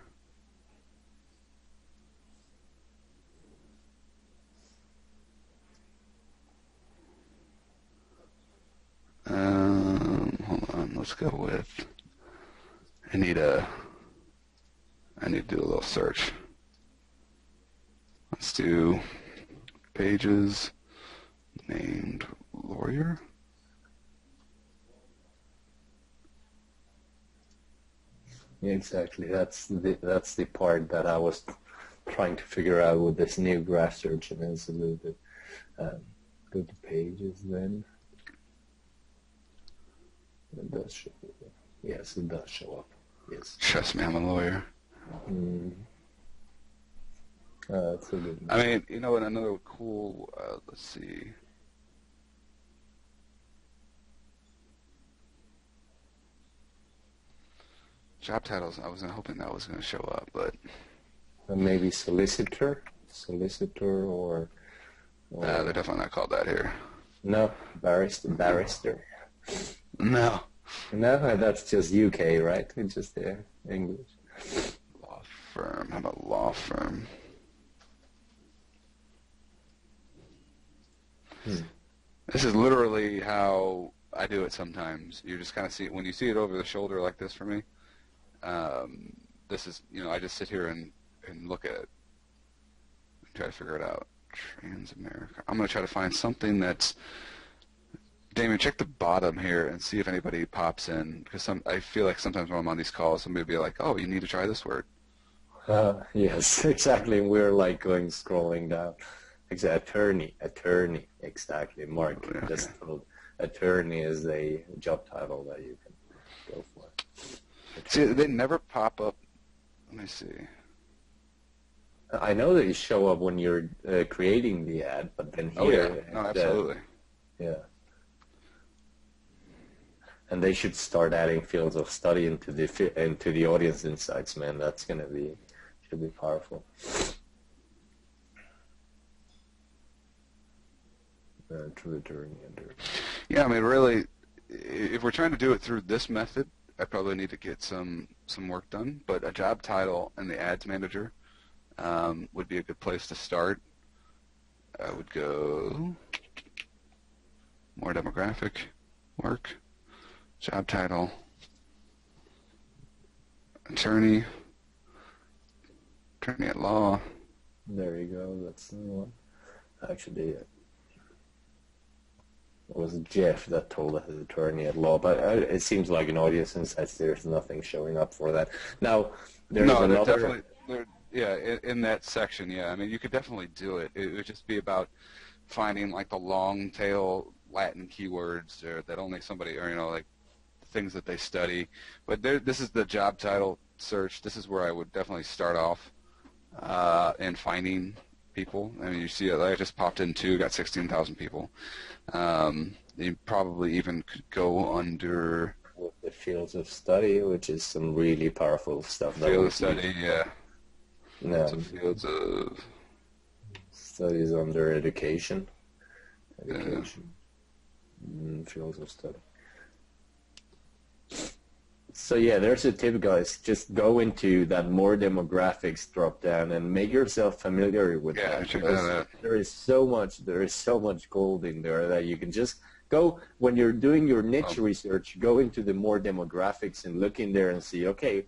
Hold on, let's go with, I need to do a little search. Let's do pages named lawyer. Yeah, exactly. That's the part that I was trying to figure out with this new graph search, and it's a little bit. Go to pages then. It does show up. Yes, it does show up. Yes. Trust me, I'm a lawyer. That's a good one. And another cool, let's see. Job titles, I wasn't hoping that was going to show up, but. Maybe solicitor or They're definitely not called that here. No, barrister. No. No, that's just UK, right? It's just English. Law firm. How about law firm? Hmm. This is literally how I do it sometimes. You just kind of see it when you see it over the shoulder like this for me. This is, I just sit here and look at it and try to figure it out. Transamerica. I'm going to try to find something that's. Damien, check the bottom here and see if anybody pops in, because I feel like sometimes when I'm on these calls, somebody will be like, "Oh, you need to try this word." Yes, exactly. We're like scrolling down. Exactly, attorney. Exactly. Mark Okay. just told attorney is a job title that you can go for. See, they never pop up. Let me see. I know that you show up when you're creating the ad, but then Oh yeah, here, no, absolutely. yeah. And they should start adding fields of study into the audience insights, man. That's should be powerful. True attorney under. Yeah, I mean, really, if we're trying to do it through this method, I probably need to get some work done. But a job title in the ads manager would be a good place to start. I would go more demographic work, job title, attorney at law. There you go. That's the one. Actually, it was Jeff that told us his attorney at law, but it seems like in audience insights there's nothing showing up for that. Now, there's another. Definitely, yeah, in that section, yeah. I mean, you could definitely do it. It would just be about finding like the long tail Latin keywords that only somebody, or like things that they study. But this is the job title search. This is where I would definitely start off in finding people. I mean, you see, I just popped in two, got 16,000 people. You probably even could go under The fields of study, which is some really powerful stuff. Field of study, yeah. No. Fields of Studies under education. Fields of study. So yeah, there's a tip, guys. Just go into that more demographics drop down and make yourself familiar with that. Check that out. There is so much gold in there that you can just go when you're doing your niche research. Go into the more demographics and look in there and see. Okay,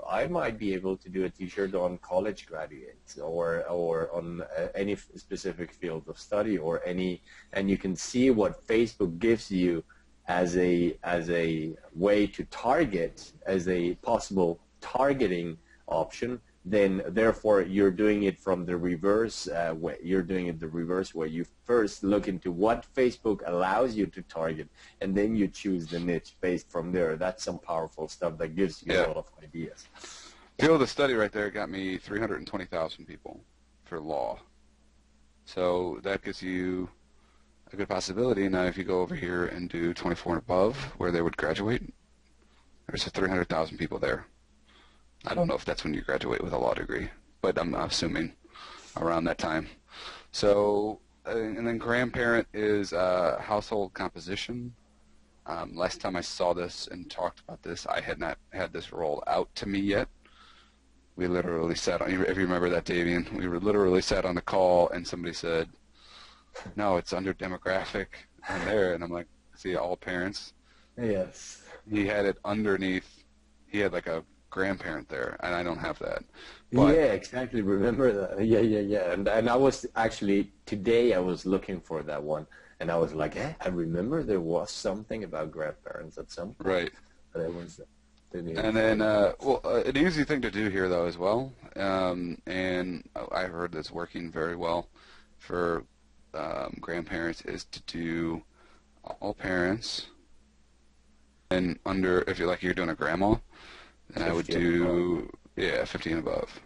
I might be able to do a T-shirt on college graduates or on any specific field of study or any, and you can see what Facebook gives you as a way to target, as a possible targeting option. Then therefore you're doing it from the reverse way. You're doing it the reverse way. You first look into what Facebook allows you to target, and then you choose the niche based from there. That's some powerful stuff that gives you a lot of ideas. Field of study right there got me 320,000 people for law. So that gives you a good possibility. Now, if you go over here and do 24 and above, where they would graduate, there's 300,000 people there. I don't know if that's when you graduate with a law degree, but I'm assuming around that time. So, and then grandparent is household composition. Last time I saw this and talked about this, I had not had this rolled out to me yet. We literally sat on, if you remember that, Davian, we were literally sat on a call and somebody said, no, it's under demographic on there. And I'm like, see, all parents. Yes. He had it underneath. He had like a grandparent there, and I don't have that. But, yeah, exactly. Remember that. Yeah. And I was actually, today I was looking for that one. And I was like, I remember there was something about grandparents at some point. Right. But it was... And then, an easy thing to do here, though, as well, and I heard this working very well for grandparents, is to do all parents, and under, if you're doing a grandma, then I would do, 50 and above,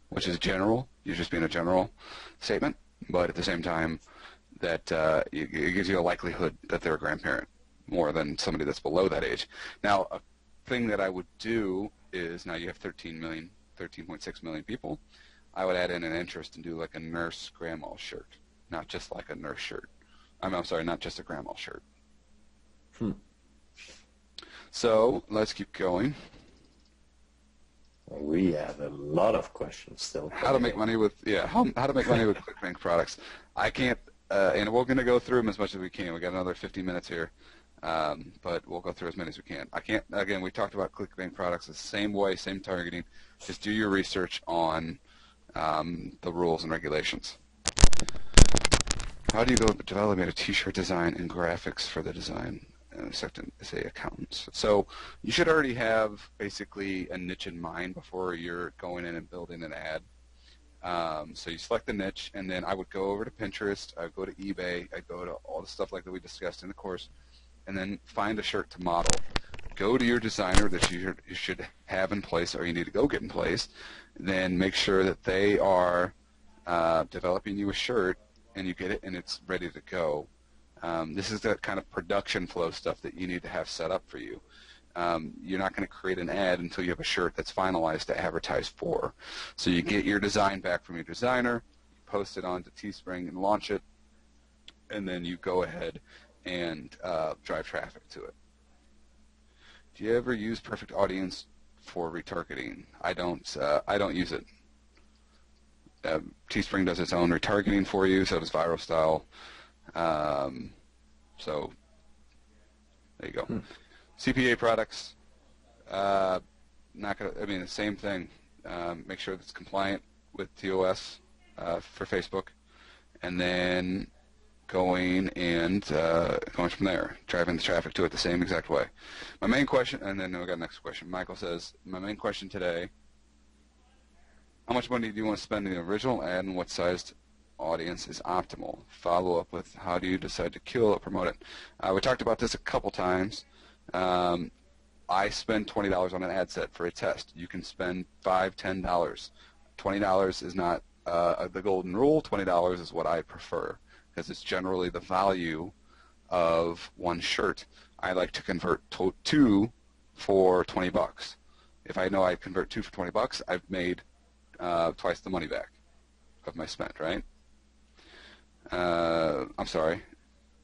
which is general. You're just being a general statement, but at the same time, that it gives you a likelihood that they're a grandparent more than somebody that's below that age. Now, a thing that I would do is, now you have 13.6 million people, I would add in an interest and do like a nurse grandma shirt, not just like a nurse shirt. I'm sorry, not just a grandma shirt. So let's keep going. We have a lot of questions still. How to make money with how to make money with ClickBank products. I can't, and we're going to go through them as much as we can. We got another 15 minutes here, but we'll go through as many as we can. I can't. Again, we talked about ClickBank products the same way, same targeting. Just do your research on the rules and regulations. How do you go about developing a T-shirt design and graphics for the design? Say accountants. So you should already have basically a niche in mind before you're going in and building an ad. So you select the niche, and then I would go over to Pinterest, I'd go to eBay, I'd go to all the stuff like that we discussed in the course, and then find a shirt to model. Go to your designer that you should have in place or you need to go get in place, then make sure that they are developing you a shirt and you get it and it's ready to go. This is that kind of production flow stuff that you need to have set up for you. You're not going to create an ad until you have a shirt that's finalized to advertise for. So you get your design back from your designer, post it onto Teespring and launch it, and then you go ahead and drive traffic to it. Do you ever use Perfect Audience for retargeting? I don't use it. Teespring does its own retargeting for you, so does ViralStyle. So there you go. CPA products, not gonna. I mean, the same thing. Make sure that it's compliant with TOS for Facebook, and then going from there, driving the traffic to it the same exact way. My main question, and then we got the next question. Michael says, my main question today: how much money do you want to spend in the original ad, and what sized audience is optimal? Follow up with, how do you decide to kill or promote it? We talked about this a couple times. I spend $20 on an ad set for a test. You can spend $5, $10. $20 is not the golden rule. $20 is what I prefer because it's generally the value of one shirt. I like to convert two for $20. If I know I convert two for $20, I've made twice the money back of my spend, right? I'm sorry.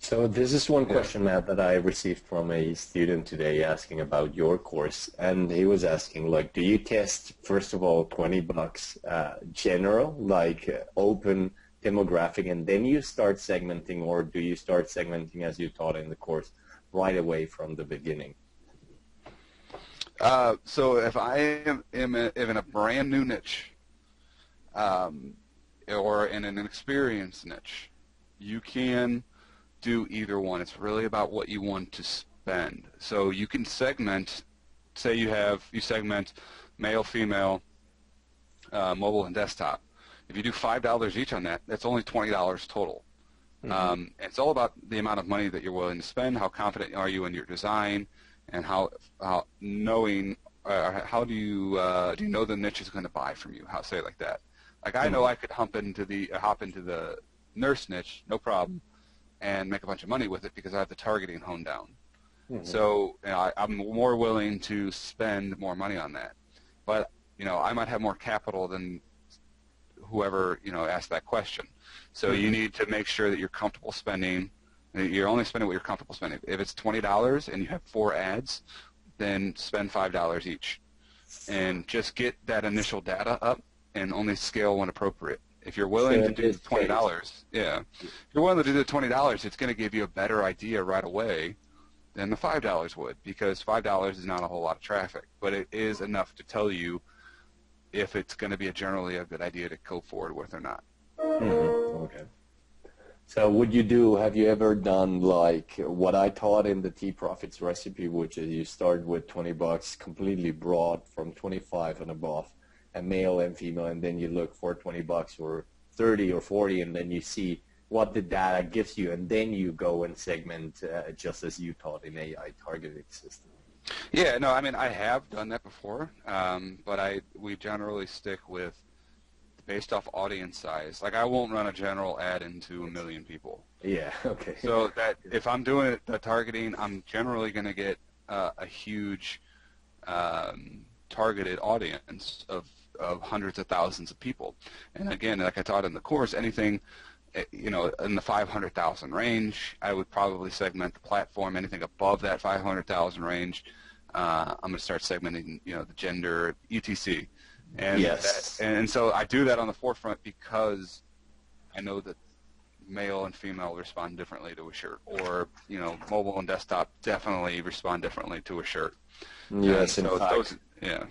So this is one question, Matt, that I received from a student today asking about your course, and he was asking, like, do you test first of all $20 general, like open demographic, and then you start segmenting, or do you start segmenting as you taught in the course right away from the beginning? So if I am in a brand new niche, or in an experienced niche, you can do either one. It's really about what you want to spend. So you can segment, say you segment male, female, mobile, and desktop. If you do $5 each on that, that's only $20 total. It's all about the amount of money that you're willing to spend, how confident are you in your design, and how knowing, how do you know the niche is going to buy from you? How say it like that? Like I know I could hop into the nurse niche, no problem, and make a bunch of money with it because I have the targeting honed down. So I'm more willing to spend more money on that. But I might have more capital than whoever asked that question. So you need to make sure that you're comfortable spending. You're only spending what you're comfortable spending. If it's $20 and you have 4 ads, then spend $5 each, and just get that initial data up and only scale when appropriate. If you're willing to do the $20, if you're willing to do the $20, it's going to give you a better idea right away than the $5 would, because $5 is not a whole lot of traffic, but it is enough to tell you if it's going to be generally a good idea to go forward with or not. Okay. So have you ever done like what I taught in the T-Profits recipe, which is you start with $20, completely broad from 25 and above, and male and female, and then you look for $20 or 30 or 40, and then you see what the data gives you, and then you go and segment just as you taught in AI targeting system. Yeah, no, I mean, I have done that before, but we generally stick with based off audience size. Like I won't run a general ad into 1 million people. Yeah, okay. So that if I'm doing the targeting, I'm generally going to get a huge targeted audience of hundreds of thousands of people. And again, like I taught in the course, anything in the 500,000 range, I would probably segment the platform. Anything above that 500,000 range, I'm going to start segmenting, the gender, etc. And Yes. and so I do that on the forefront because I know that male and female respond differently to a shirt, or mobile and desktop definitely respond differently to a shirt. And Yes, in so fact. those, yeah.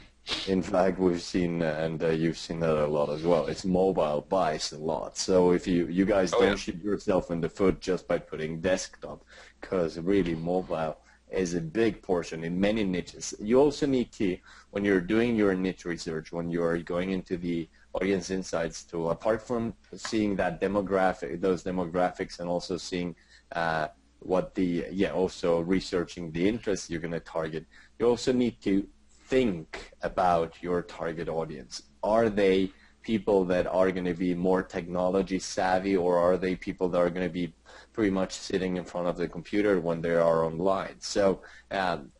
In fact, we've seen, and you've seen that a lot as well. It's mobile buys a lot. So if you guys Oh yeah. don't shoot yourself in the foot just by putting desktop, because really mobile is a big portion in many niches. You also need to, when you're doing your niche research, when you're going into the audience insights tool, apart from seeing that demographic, those demographics, and also seeing also researching the interests you're going to target, you also need to think about your target audience. Are they people that are going to be more technology savvy, or are they people that are going to be pretty much sitting in front of the computer when they are online? So, and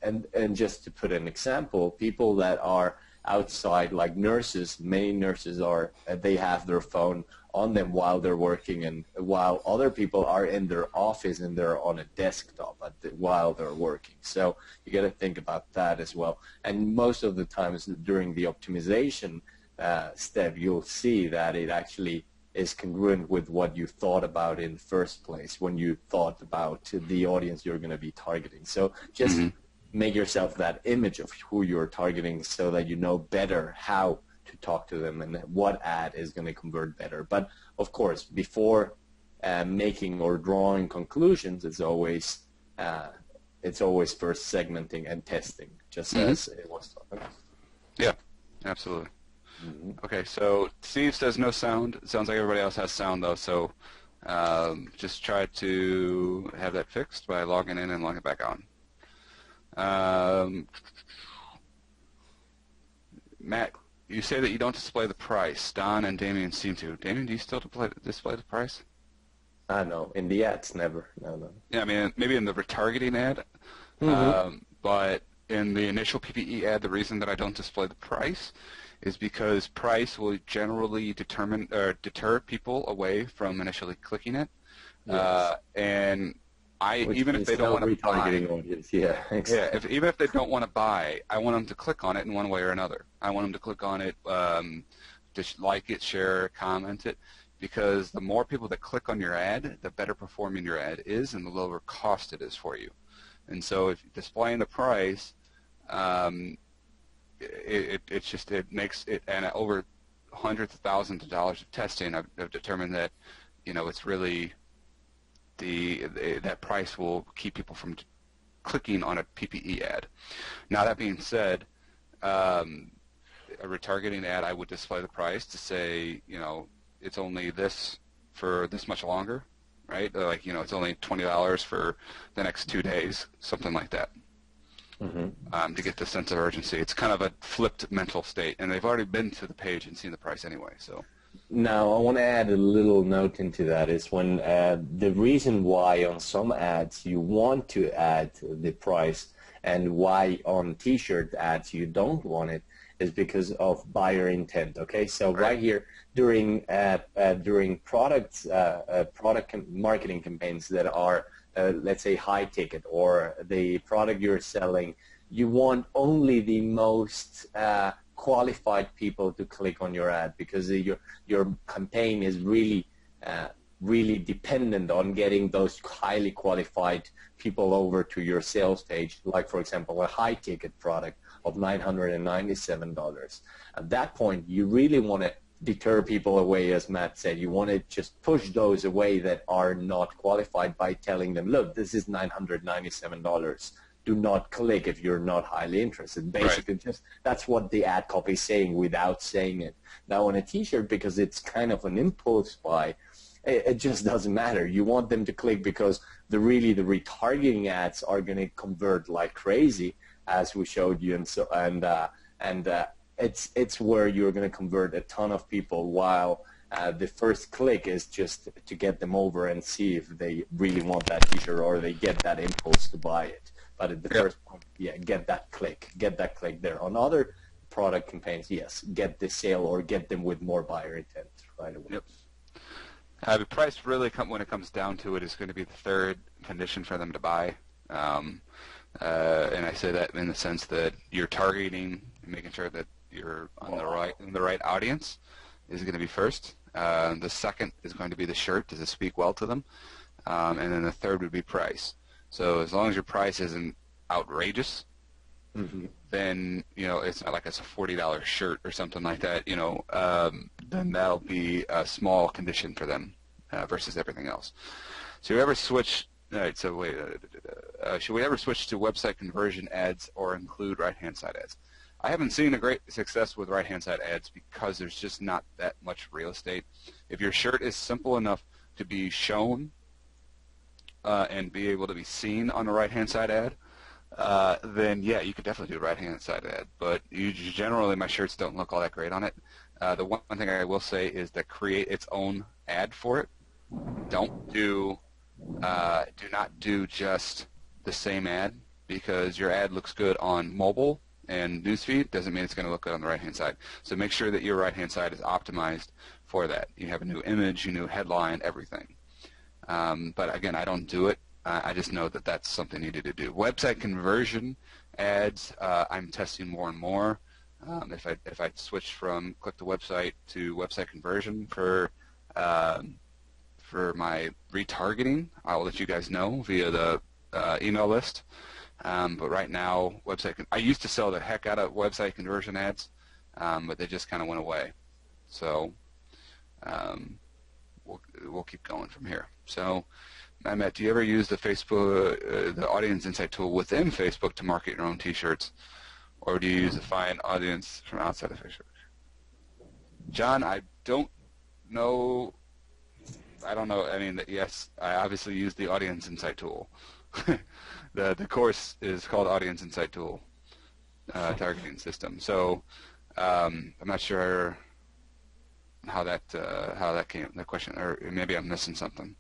just to put an example, people that are outside, like nurses, many nurses are, they have their phone on them while they're working, and while other people are in their office and they're on a desktop while they're working. So you got to think about that as well. And most of the times during the optimization step, you'll see that it actually is congruent with what you thought about in the first place when you thought about the audience you're going to be targeting. So just make yourself that image of who you're targeting so that you know better how to talk to them and what ad is going to convert better. But of course, before making or drawing conclusions, it's always first segmenting and testing, just as it was talking about. Yeah, absolutely. Okay, so Steve says no sound. It sounds like everybody else has sound though, so just try to have that fixed by logging in and logging back on. Matt, you say that you don't display the price. Don and Damien seem to. Damien, do you still display the price? No, in the ads, never. No. Yeah, I mean, maybe in the retargeting ad, but in the initial PPE ad, the reason that I don't display the price is because price will generally deter people away from initially clicking it. Yes. And Which even if they don't want to buy, audience, yeah, exactly. even if they don't want to buy, I want them to click on it in one way or another. I want them to click on it, just like it, share, comment it, because the more people that click on your ad, the better performing your ad is, and the lower cost it is for you. And so, if displaying the price, it makes it, and over hundreds of thousands of dollars of testing, I've determined that, it's really that price will keep people from clicking on a PPE ad. Now that being said, a retargeting ad, I would display the price to say, it's only this for this much longer, right? Like, it's only $20 for the next 2 days, something like that. To get the sense of urgency. It's kind of a flipped mental state, and they've already been to the page and seen the price anyway. So. Now, I want to add a little note into that is when the reason why on some ads you want to add the price and why on T-shirt ads you don't want it is because of buyer intent. Okay, so right here during product marketing campaigns that are let's say high ticket, or the product you're selling, you want only the most qualified people to click on your ad, because your campaign is really dependent on getting those highly qualified people over to your sales page, like for example a high ticket product of $997. At that point, you really want to deter people away, as Matt said. You want to just push those away that are not qualified by telling them, look, this is $997. Do not click if you're not highly interested. Basically, just that's what the ad copy is saying without saying it. Now on a T-shirt, because it's kind of an impulse buy, it just doesn't matter. You want them to click because the retargeting ads are going to convert like crazy, as we showed you, it's where you're going to convert a ton of people, while the first click is just to get them over and see if they really want that T-shirt or they get that impulse to buy it. But at the first point, get that click there. On other product campaigns, yes, get the sale or get them with more buyer intent right away. Yep. The price really, when it comes down to it, is going to be the third condition for them to buy. And I say that in the sense that you're targeting and making sure that you're on the right audience is going to be first. The second is going to be the shirt. Does it speak well to them? And then the third would be price. So as long as your price isn't outrageous, then it's not like it's a $40 shirt or something like that. Then that'll be a small condition for them versus everything else. So you ever switch? All right. So wait. Should we ever switch to website conversion ads or include right-hand side ads? I haven't seen a great success with right-hand side ads because there's just not that much real estate. If your shirt is simple enough to be shown and be able to be seen on the right-hand side ad, then yeah, you could definitely do a right-hand side ad. But generally, my shirts don't look all that great on it. The one thing I will say is that create its own ad for it. Do not do just the same ad, because your ad looks good on mobile and newsfeed doesn't mean it's going to look good on the right-hand side. So make sure that your right-hand side is optimized for that. You have a new image, a new headline, everything. But again, I don't do it. I just know that that's something you need to do. Website conversion ads, I'm testing more and more. If I switch from click to website to website conversion for my retargeting, I'll let you guys know via the email list. But right now, I used to sell the heck out of website conversion ads, but they just kind of went away. So we'll keep going from here. So, Matt, do you ever use the Facebook, the Audience Insight tool within Facebook to market your own T-shirts, or do you use a find audience from outside of Facebook? John, I don't know. I don't know. I mean, yes, I obviously use the Audience Insight tool. The course is called Audience Insight Tool Targeting System. So I'm not sure how that came, that question, or maybe I'm missing something.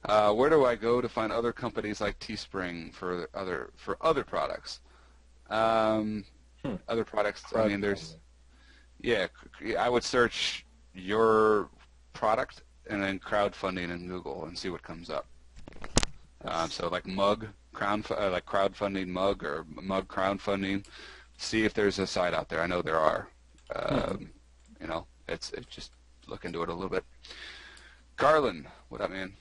Where do I go to find other companies like Teespring for other products? Other products. I mean, I would search your product and then crowdfunding in Google and see what comes up. So like like crowdfunding mug or mug crowdfunding. See if there's a site out there. I know there are. It's just look into it a little bit. Garland, what up, man?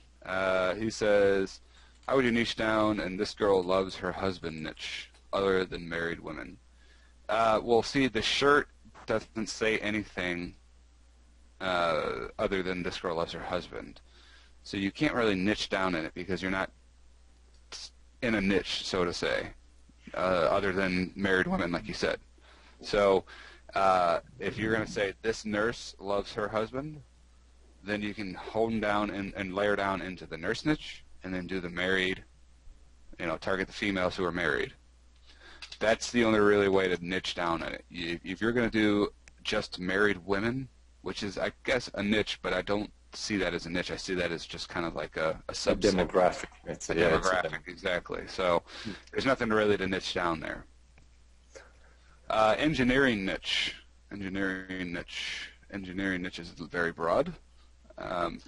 He says, how would you niche down and this girl loves her husband niche other than married women? Well, see, the shirt doesn't say anything other than this girl loves her husband. So you can't really niche down in it because you're not in a niche, so to say, other than married women, like you said. So if you're going to say this nurse loves her husband, then you can hone down and layer down into the nurse niche and then do the married, target the females who are married. That's the only really way to niche down in it. If you're going to do just married women, which is, I guess, a niche, but I don't see that as a niche. I see that as just kind of like a subset. Demographic. It's a demographic, exactly. So there's nothing really to niche down there. Engineering niche. Engineering niche is very broad.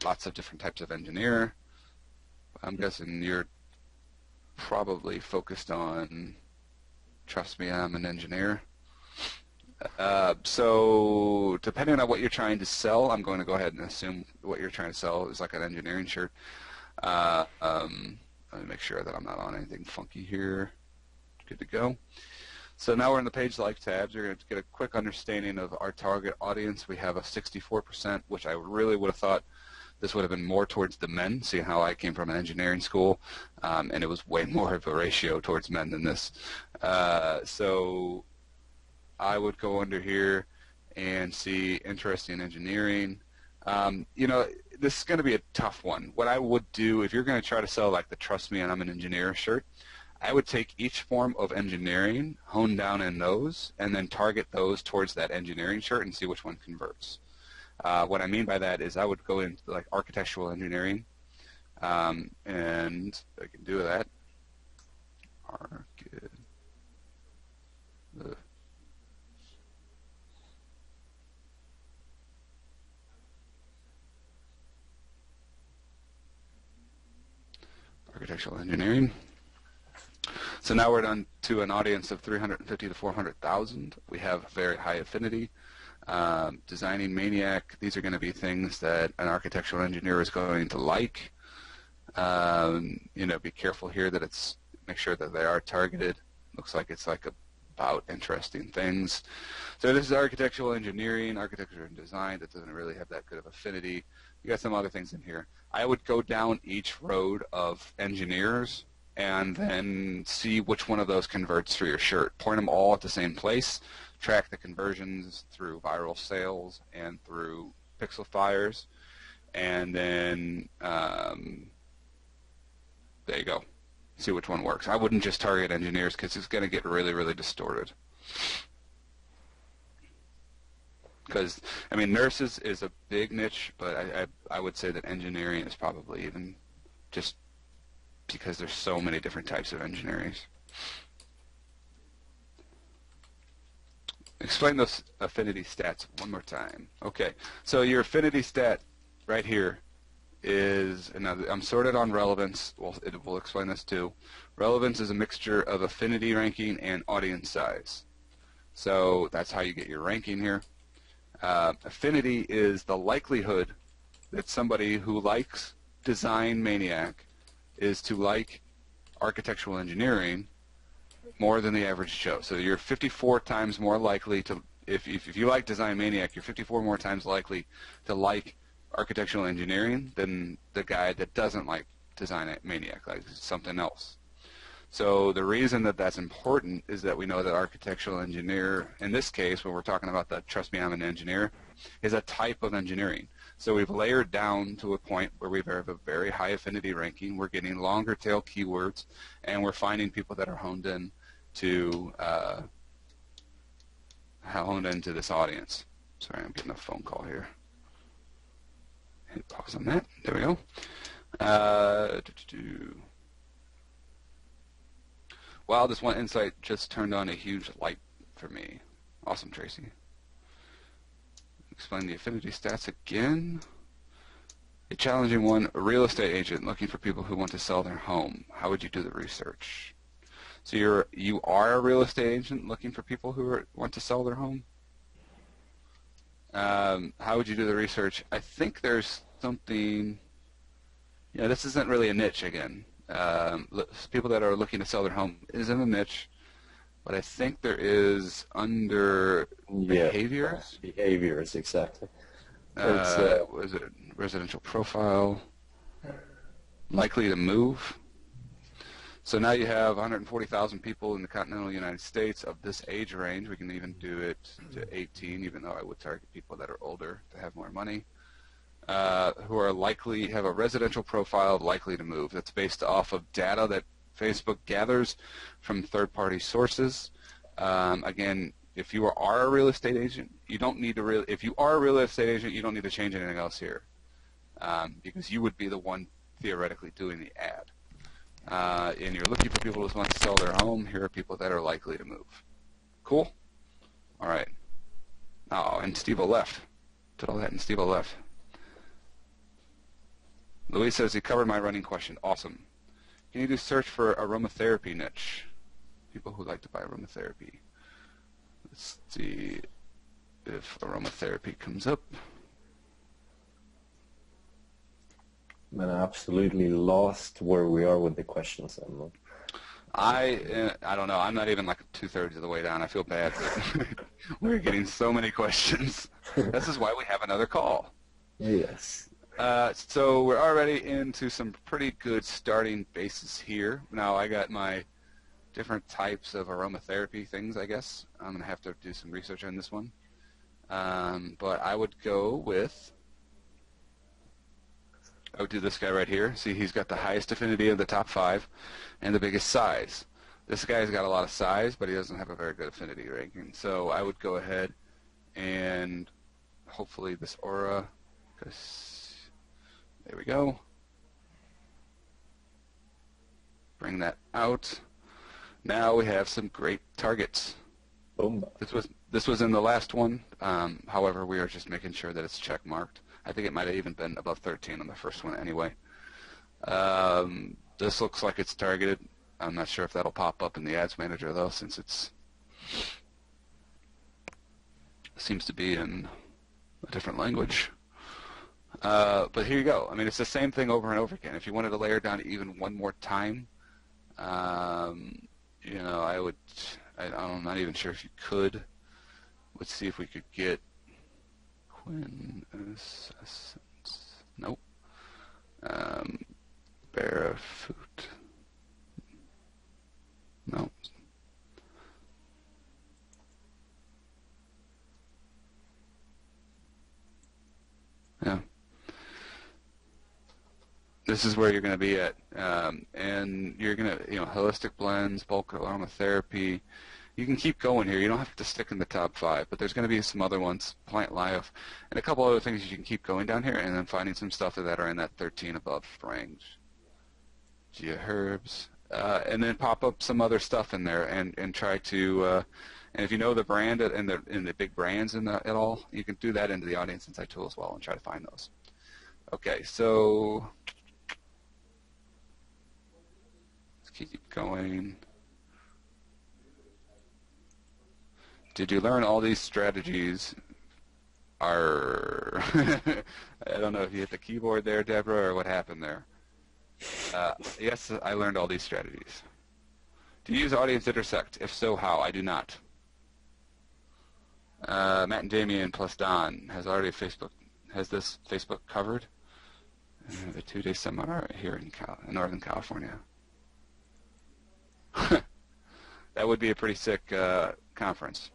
Lots of different types of engineer. I'm guessing you're probably focused on, trust me, I'm an engineer. So depending on what you're trying to sell, I'm going to go ahead and assume what you're trying to sell is like an engineering shirt. Let me make sure that I'm not on anything funky here. Good to go. So now we're in the page like tabs. You're going to get a quick understanding of our target audience. We have a 64%, which I really would have thought this would have been more towards the men, seeing how I came from an engineering school, and it was way more of a ratio towards men than this. So I would go under here and see interest in engineering. This is going to be a tough one. What I would do, if you're going to try to sell like the Trust Me and I'm an Engineer shirt, I would take each form of engineering, hone down in those, and then target those towards that engineering shirt and see which one converts. What I mean by that is I would go into like architectural engineering, and I can do that. architectural engineering. So now we're down to an audience of 350 to 400,000. We have very high affinity. Designing Maniac, these are going to be things that an architectural engineer is going to like. Be careful here that make sure that they are targeted. Looks like it's like about interesting things. So this is architectural engineering, architecture and design. That doesn't really have that good of affinity. You got some other things in here. I would go down each road of engineers and then see which one of those converts for your shirt. Point them all at the same place. Track the conversions through viral sales and through pixel fires, and then there you go. See which one works. I wouldn't just target engineers because it's going to get really, really distorted. Because, I mean, nurses is a big niche, but I would say that engineering is probably even just because there's so many different types of engineering. Explain those affinity stats one more time. Okay, so your affinity stat right here is, and I'm sorted on relevance. Well, it will explain this too. Relevance is a mixture of affinity ranking and audience size. So that's how you get your ranking here. Affinity is the likelihood that somebody who likes Design Maniac is to like architectural engineering more than the average Joe. So you're 54 times more likely to, if you like Design Maniac, you're 54 more times likely to like architectural engineering than the guy that doesn't like Design Maniac, like something else. So the reason that that's important is that we know that architectural engineer, in this case, when we're talking about the trust me, I'm an engineer, is a type of engineering. So we've layered down to a point where we have a very high affinity ranking. We're getting longer tail keywords, and we're finding people that are honed in to this audience. Sorry, I'm getting a phone call here. Hit pause on that. There we go. Wow, this one insight just turned on a huge light for me. Awesome, Tracy. Explain the affinity stats again. A challenging one, a real estate agent looking for people who want to sell their home. How would you do the research? So you are a real estate agent looking for people who want to sell their home? How would you do the research? I think there's something, this isn't really a niche again. People that are looking to sell their home isn't a niche, but I think there is under behaviors. Behaviors, exactly. Was it residential profile? Likely to move. So now you have 140,000 people in the continental United States of this age range. We can even do it to 18, even though I would target people that are older to have more money, who are likely, have a residential profile likely to move. That's based off of data that Facebook gathers from third-party sources. Again, if you are a real estate agent, you don't need to if you are a real estate agent, you don't need to change anything else here, because you would be the one theoretically doing the ad. And you're looking for people who want to sell their home. Here are people that are likely to move. Cool? All right. Oh, and Steve-O left. Did all that and Steve-O left. Louis says he covered my running question. Awesome. Can you do search for aromatherapy niche? People who like to buy aromatherapy. Let's see if aromatherapy comes up. I'm absolutely lost where we are with the questions. I don't know. I'm not even like 2/3 of the way down. I feel bad, but we're getting so many questions. This is why we have another call. Yes. So we're already into some pretty good starting bases here. Now I got my different types of aromatherapy things, I guess. I'm going to have to do some research on this one. But I would go with, I would do this guy right here. See, he's got the highest affinity of the top 5 and the biggest size. This guy's got a lot of size, but he doesn't have a very good affinity ranking. So I would go ahead and hopefully this aura, there we go. Bring that out. Now we have some great targets. Boom. This was in the last one. However, we are just making sure that it's check marked. I think it might have even been above 13 on the first one anyway. This looks like it's targeted. I'm not sure if that'll pop up in the ads manager though, since it seems to be in a different language. But here you go. I mean, it's the same thing over and over again. If you wanted to layer down even one more time, you know, I'm not even sure if you could. Let's see if we could get quintessence. Nope. Barefoot. Nope. Yeah. This is where you're going to be at, and you're going to, holistic blends, bulk aromatherapy. You can keep going here. You don't have to stick in the top 5, but there's going to be some other ones, plant life, and a couple other things you can keep going down here, and then finding some stuff that are in that 13 above range. Herbs, and then pop up some other stuff in there, and try to. And if you know the brand and the big brands in it all, you can do that into the Audience Insight tool as well and try to find those. Okay, so let's keep going. Did you learn all these strategies? I don't know if you hit the keyboard there, Deborah, or what happened there. Yes, I learned all these strategies. Do you use Audience Intersect? If so, how? I do not. Matt and Damien plus Don has this Facebook covered. The 2-day seminar here in Northern California. That would be a pretty sick conference.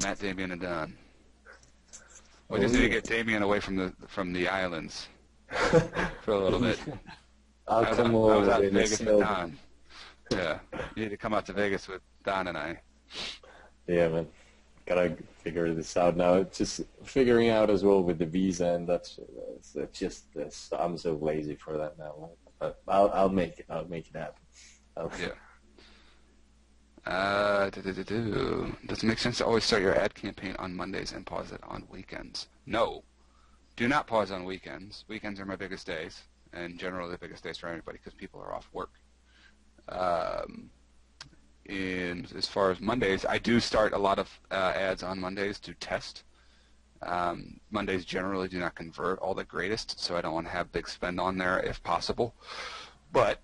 Matt, Damien, and Don. We just need to get Damien away from the islands for a little bit. I'll come I was out over in Vegas with Don. Yeah, you need to come out to Vegas with Don and I. Yeah, man. Gotta figure this out now. It's just figuring out as well with the visa, and that's just this. I'm so lazy for that now. But I'll make it happen. Yeah. Does it make sense to always start your ad campaign on Mondays and pause it on weekends? No. Do not pause on weekends. Weekends are my biggest days, and generally the biggest days for everybody because people are off work. As far as Mondays, I do start a lot of ads on Mondays to test. Mondays generally do not convert all the greatest, so I don't want to have big spend on there if possible. But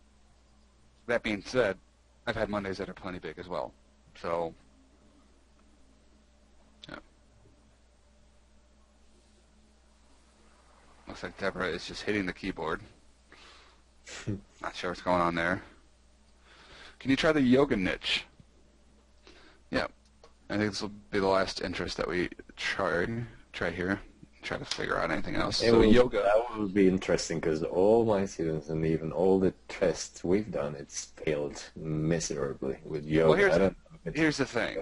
that being said, I've had Mondays that are plenty big as well. So, yeah. Looks like Deborah is just hitting the keyboard. Not sure what's going on there. Can you try the yoga niche? Yeah. I think this will be the last interest that we try here. Try to figure out anything else. Yoga. That would be interesting because all my students and even all the tests we've done, it's failed miserably with yoga. Well, here's the thing.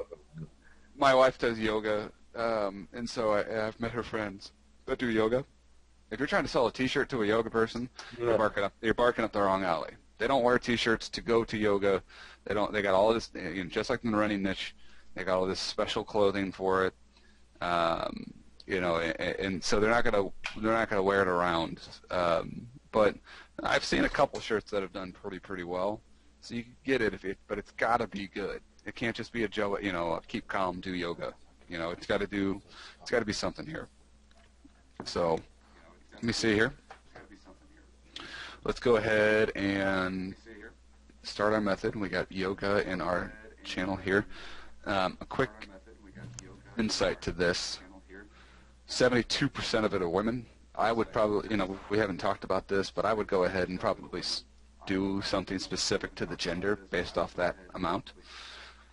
My wife does yoga, and so I've met her friends that do yoga. If you're trying to sell a T-shirt to a yoga person, you're barking up the wrong alley. They don't wear T-shirts to go to yoga. They don't. They got all this, just like in the running niche. They got all this special clothing for it. And so they're not gonna wear it around. But I've seen a couple shirts that have done pretty well. So you can get it but it's got to be good. It can't just be a keep calm, do yoga. It's got to be something here. So let me see here. Let's go ahead and start our method. We got yoga in our channel here. A quick insight to this. 72% of it are women. I would probably, we haven't talked about this, but I would go ahead and probably do something specific to the gender based off that amount,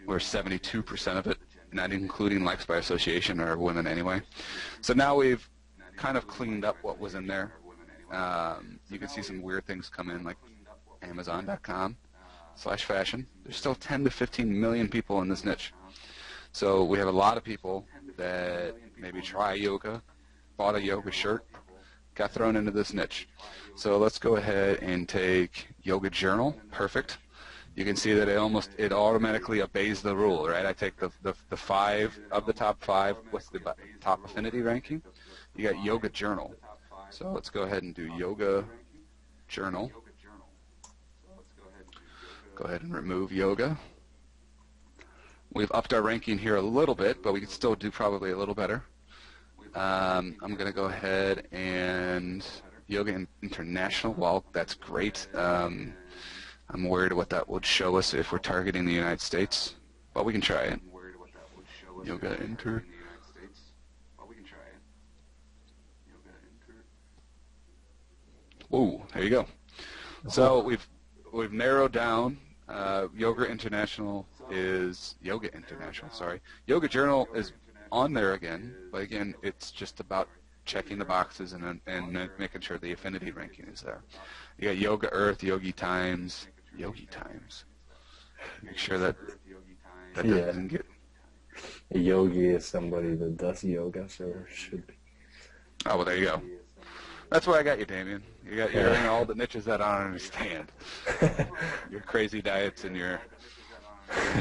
where 72% of it, not including likes by association, are women anyway. So now we've kind of cleaned up what was in there. You can see some weird things come in, like Amazon.com/fashion. There's still 10 to 15 million people in this niche. So we have a lot of people that maybe try yoga, bought a yoga shirt, got thrown into this niche. So let's go ahead and take yoga journal. Perfect. You can see that it automatically obeys the rule, right? I take the 5 of the top 5. What's the top affinity ranking? You got yoga journal. So let's go ahead and do yoga Journal. Go ahead and remove yoga. We've upped our ranking here a little bit, but we could still do probably a little better. I'm going to go ahead and Yoga International. Well, that's great. I'm worried what that would show us if we're targeting the United States, but we can try it. Yoga Inter. Whoa, there you go. So we've narrowed down. Yoga International. Sorry. Yoga Journal is on there again, but again, it's just about checking the boxes and making sure the affinity ranking is there. You got Yoga Earth, Yogi Times. Make sure that doesn't get. A yogi is somebody that does yoga, so it should be. Oh, well, there you go. That's why I got you, Damien. You're in all the niches that I don't understand. Your crazy diets and your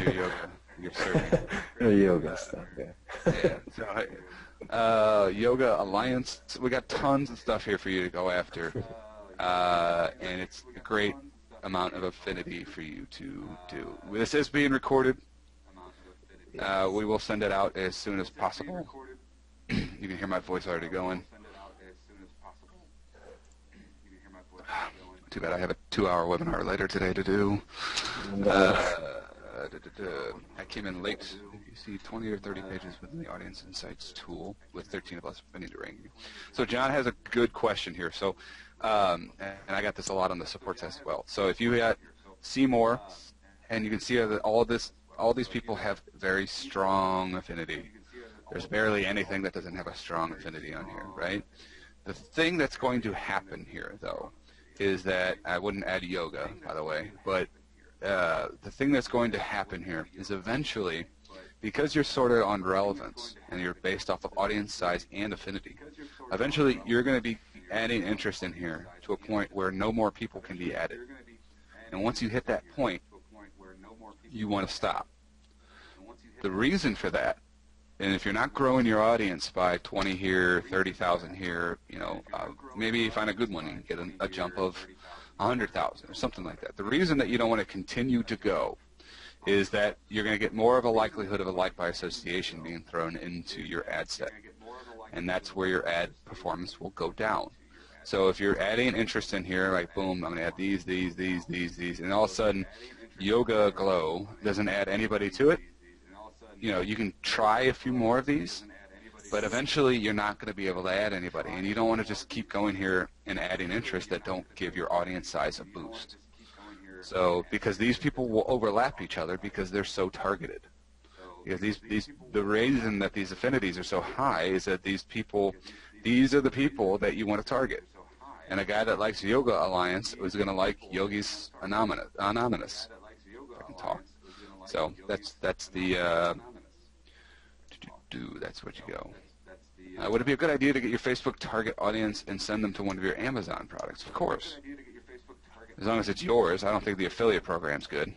yoga. Your surfing. Yoga stuff, yeah. So, Yoga Alliance. We got tons of stuff here for you to go after, and it's a great amount of affinity for you to do. This is being recorded. We will send it out as soon as possible. You can hear my voice already going. Too bad I have a 2-hour webinar later today to do. I came in late. You see 20 or 30 pages within the Audience Insights tool with 13 of us affinity ranking. So John has a good question here. So, and I got this a lot on the supports as well. So if you see more, and you can see that all these people have very strong affinity. There's barely anything that doesn't have a strong affinity on here, right? The thing that's going to happen here, though, is that I wouldn't add yoga, by the way, but the thing that's going to happen here is eventually, because you're sorted on relevance and you're based off of audience size and affinity, eventually you're going to be adding interest in here to a point where no more people can be added. And once you hit that point, you want to stop. The reason for that, and if you're not growing your audience by 20 here, 30,000 here, maybe you find a good one and get a jump of 100,000 or something like that. The reason that you don't want to continue to go is that you're going to get more of a likelihood of a like by association being thrown into your ad set, and that's where your ad performance will go down. So if you're adding interest in here, like boom, I'm going to add these, and all of a sudden Yoga Glow doesn't add anybody to it, you can try a few more of these, but eventually you're not going to be able to add anybody, and you don't want to just keep going here and adding interest that don't give your audience size a boost. So because these people will overlap each other because they're so targeted. Because the reason that these affinities are so high is that these are the people that you want to target. And a guy that likes Yoga Alliance is going to like Yogis Anonymous. If I can talk. So that's the that's what you go. Would it be a good idea to get your Facebook target audience and send them to one of your Amazon products? Of course. As long as it's yours. I don't think the affiliate program's good.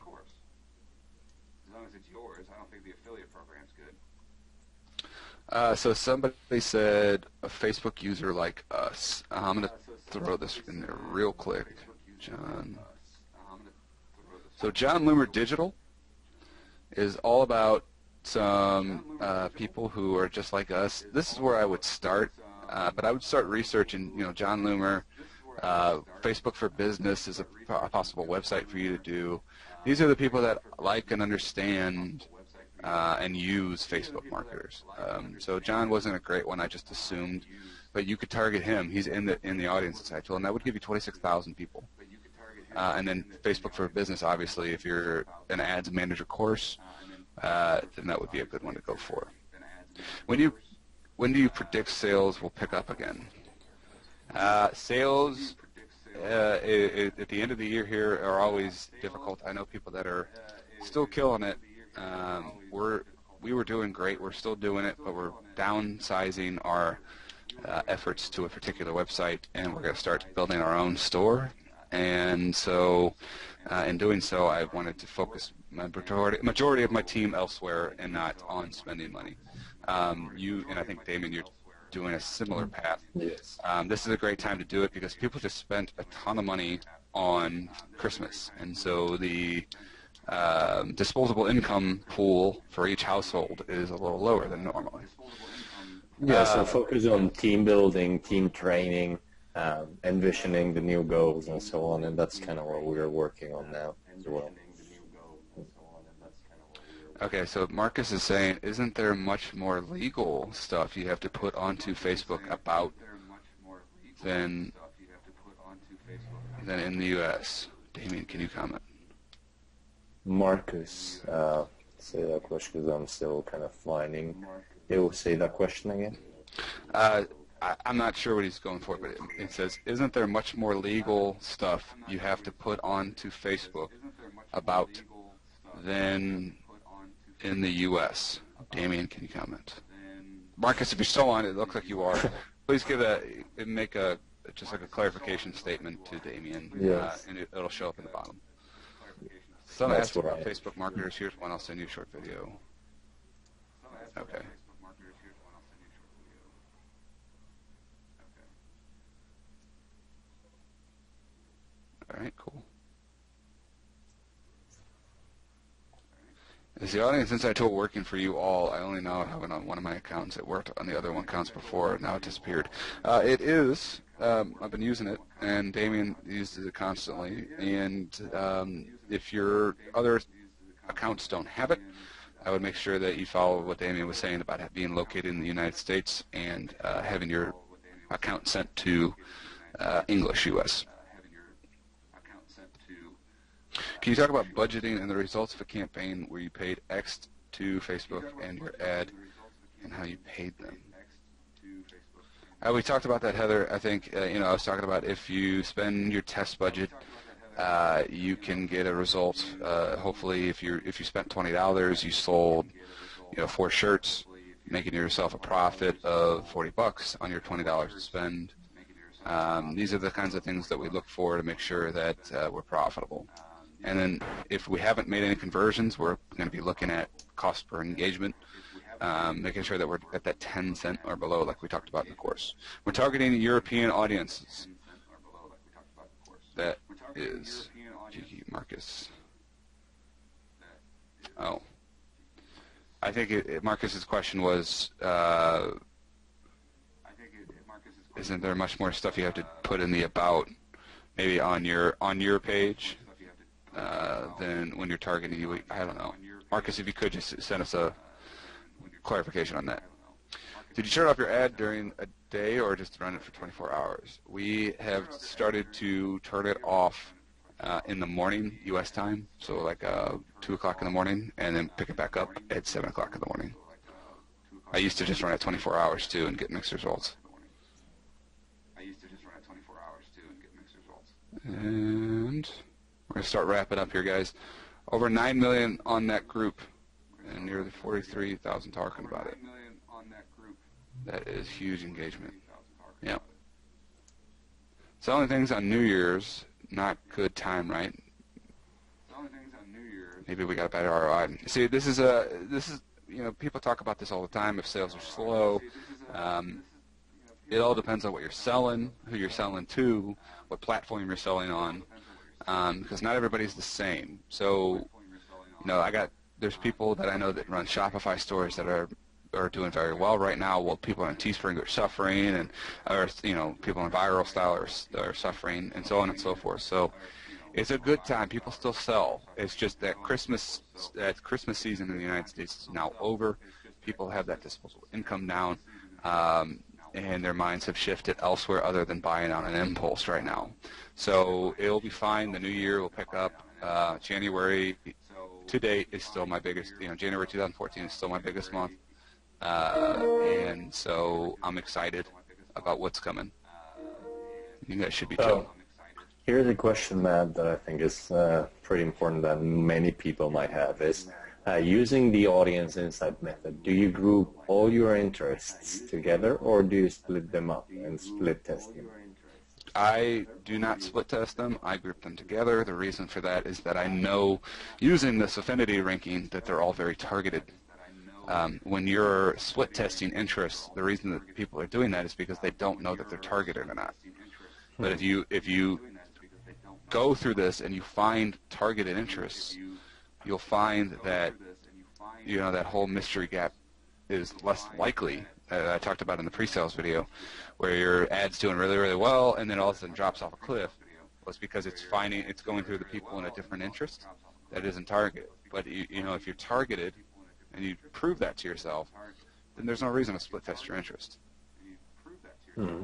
So somebody said a Facebook user like us. I'm going to throw this in there real quick. John. So John Loomer Digital is all about some people who are just like us. This is where I would start, but I would start researching, John Loomer. Facebook for Business is a possible website for you to do. These are the people that like and understand and use Facebook marketers. So John wasn't a great one, I just assumed, but you could target him. He's in the audience side tool, and that would give you 26,000 people. And then Facebook for Business, obviously, if you're an ads manager course, then that would be a good one to go for. When do you predict sales will pick up again? Sales at the end of the year here are always difficult. I know people that are still killing it. We were doing great. We're still doing it, but we're downsizing our efforts to a particular website, and we're going to start building our own store. And so in doing so, I wanted to focus my majority of my team elsewhere and not on spending money. And I think, Damon, doing a similar path. Yes. This is a great time to do it because people just spent a ton of money on Christmas, and so the disposable income pool for each household is a little lower than normally. Yeah, so focus on team building, team training, envisioning the new goals and so on, and that's kind of what we're working on now as well. Okay, so Marcus is saying, isn't there much more legal stuff you have to put onto Facebook about than in the U.S.? Damien, can you comment? Marcus, say that question because I'm still kind of finding. You'll say that question again? I'm not sure what he's going for, but it says, isn't there much more legal stuff you have to put onto Facebook about than in the U.S.? Damien, can you comment? Marcus, if you're still on, it looks like you are. Please make just like a clarification statement to Damien, Yes. and it'll show up in the bottom. Someone asked about Facebook marketers. Here's one. I'll send you a short video. Okay. All right, cool. As the audience Inside Tool working for you all, I only now have it on one of my accounts. It worked on the other one accounts before. Now it disappeared. It is. I've been using it, and Damien uses it constantly. And if your other accounts don't have it, I would make sure that you follow what Damien was saying about it being located in the United States and having your account sent to English US. Can you talk about budgeting and the results of a campaign where you paid X to Facebook and your ad and how you paid them? We talked about that, Heather. I think I was talking about if you spend your test budget, you can get a result. Hopefully, if you spent $20, you sold 4 shirts, making yourself a profit of $40 on your $20 to spend. These are the kinds of things that we look for to make sure that we're profitable. And then if we haven't made any conversions, we're going to be looking at cost per engagement, making sure that we're at that 10 cent or below like we talked about in the course. We're targeting European audiences. That is Cheeky Marcus. Oh. I think Marcus's question was, isn't there much more stuff you have to put in the about, maybe on your page, than when you're targeting you? I don't know. Marcus, if you could just send us a clarification on that. Did you turn off your ad during a day or just run it for 24 hours? We have started to turn it off in the morning, U.S. time, so like 2 o'clock in the morning, and then pick it back up at 7 o'clock in the morning. I used to just run it 24 hours too and get mixed results. And we're going to start wrapping up here, guys. Over 9 million on that group, and nearly 43,000 talking about it. That is huge engagement. Yep. Selling things on New Year's, not good time, right? Maybe we got a better ROI. See, this is people talk about this all the time. If sales are slow, it all depends on what you're selling, who you're selling to, what platform you're selling on, because not everybody's the same. So, there's people that I know that run Shopify stores that are doing very well right now, while people on Teespring are suffering, and people in Viral Style are suffering, and so on and so forth. So it's a good time. People still sell. It's just that Christmas season in the United States is now over. People have that disposable income down, and their minds have shifted elsewhere other than buying on an impulse right now. So it'll be fine. The new year will pick up. January to date is still my biggest. January 2014 is still my biggest month. And so I'm excited about what's coming. You guys should be too. Here's a question, Matt, that I think is pretty important that many people might have is using the audience insight method. Do you group all your interests together, or do you split them up and split test them? I do not split test them. I group them together. The reason for that is that I know, using this affinity ranking, that they're all very targeted. when you're split testing interests, the reason that people are doing that is because they don't know that they're targeted or not. But if you go through this and you find targeted interests, you'll find that that whole mystery gap is less likely. I talked about in the pre-sales video, where your ad's doing really, really well, and then all of a sudden drops off a cliff. Well, it's because it's going through the people in a different interest that isn't targeted. But if you're targeted and you prove that to yourself, then there's no reason to split test your interest. Mm-hmm.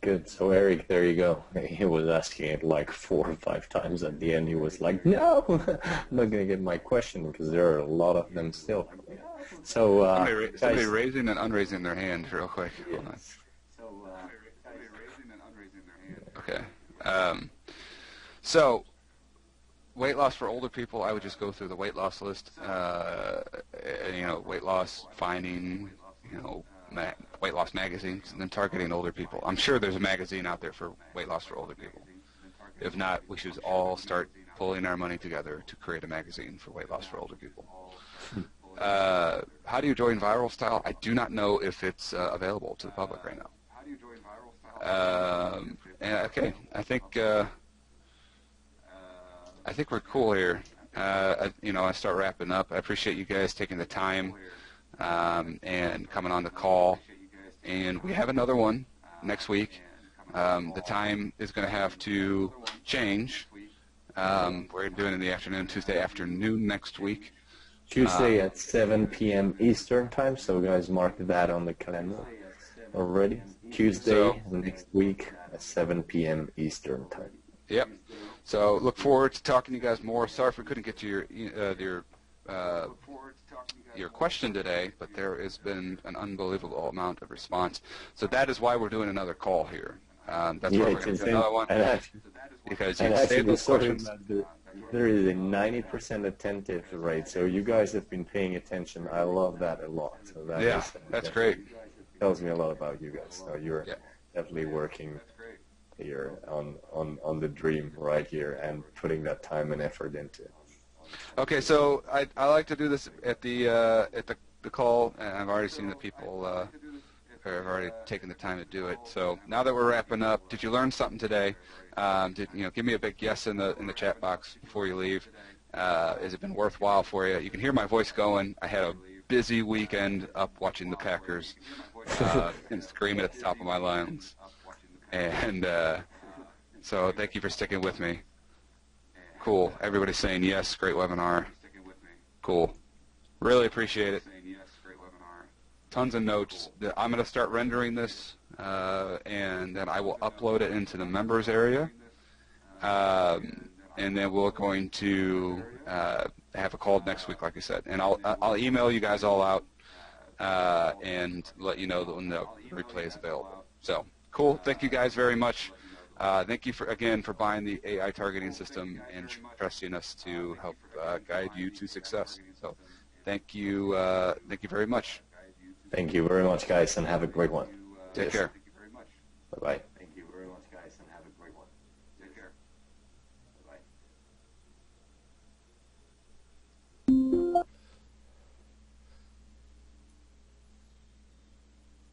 Good. So Eric, there you go. He was asking it like 4 or 5 times. At the end, he was like, "No, I'm not going to get my question," because there are a lot of them still. So somebody raising and unraising their hand real quick. Yes. Hold on. Okay. So weight loss for older people, I would just go through the weight loss list. Weight loss, finding, weight loss magazines, and then targeting older people. I'm sure there's a magazine out there for weight loss for older people. If not, we should all start pulling our money together to create a magazine for weight loss for older people. How do you join Viral Style? I do not know if it's available to the public right now. Okay, I think we're cool here. I start wrapping up. I appreciate you guys taking the time and coming on the call. And we have another one next week. The time is going to have to change. We're doing it in the afternoon, Tuesday afternoon next week. Tuesday at 7 p.m. Eastern time, so guys mark that on the calendar already. Tuesday next week at 7 p.m. Eastern time. Yep. So look forward to talking to you guys more. Sorry if we couldn't get to your question today, but there has been an unbelievable amount of response. So that is why we're doing another call here. That's why we're going to do another one. Because you saved those questions. There is a 90% attentive rate, so you guys have been paying attention. I love that a lot. So that's great. Tells me a lot about you guys. So you're definitely working here on the dream right here and putting that time and effort into it. Okay, so I like to do this at the call, and I've already seen that people have already taken the time to do it. So now that we're wrapping up, did you learn something today? Give me a big yes in the chat box before you leave. Has it been worthwhile for you? You can hear my voice going. I had a busy weekend up watching the Packers and screaming at the top of my lungs. And so thank you for sticking with me. Cool. Everybody's saying yes. Great webinar. Cool. Really appreciate it. Tons of notes. I'm going to start rendering this, and then I will upload it into the members area. And then we're going to have a call next week, like I said. And I'll email you guys all out and let you know when the replay is available. So cool. Thank you guys very much. Thank you again for buying the AI targeting system and trusting us to help guide you to success. So thank you very much. Thank you very much, guys, and have a great one. Take care. Bye-bye.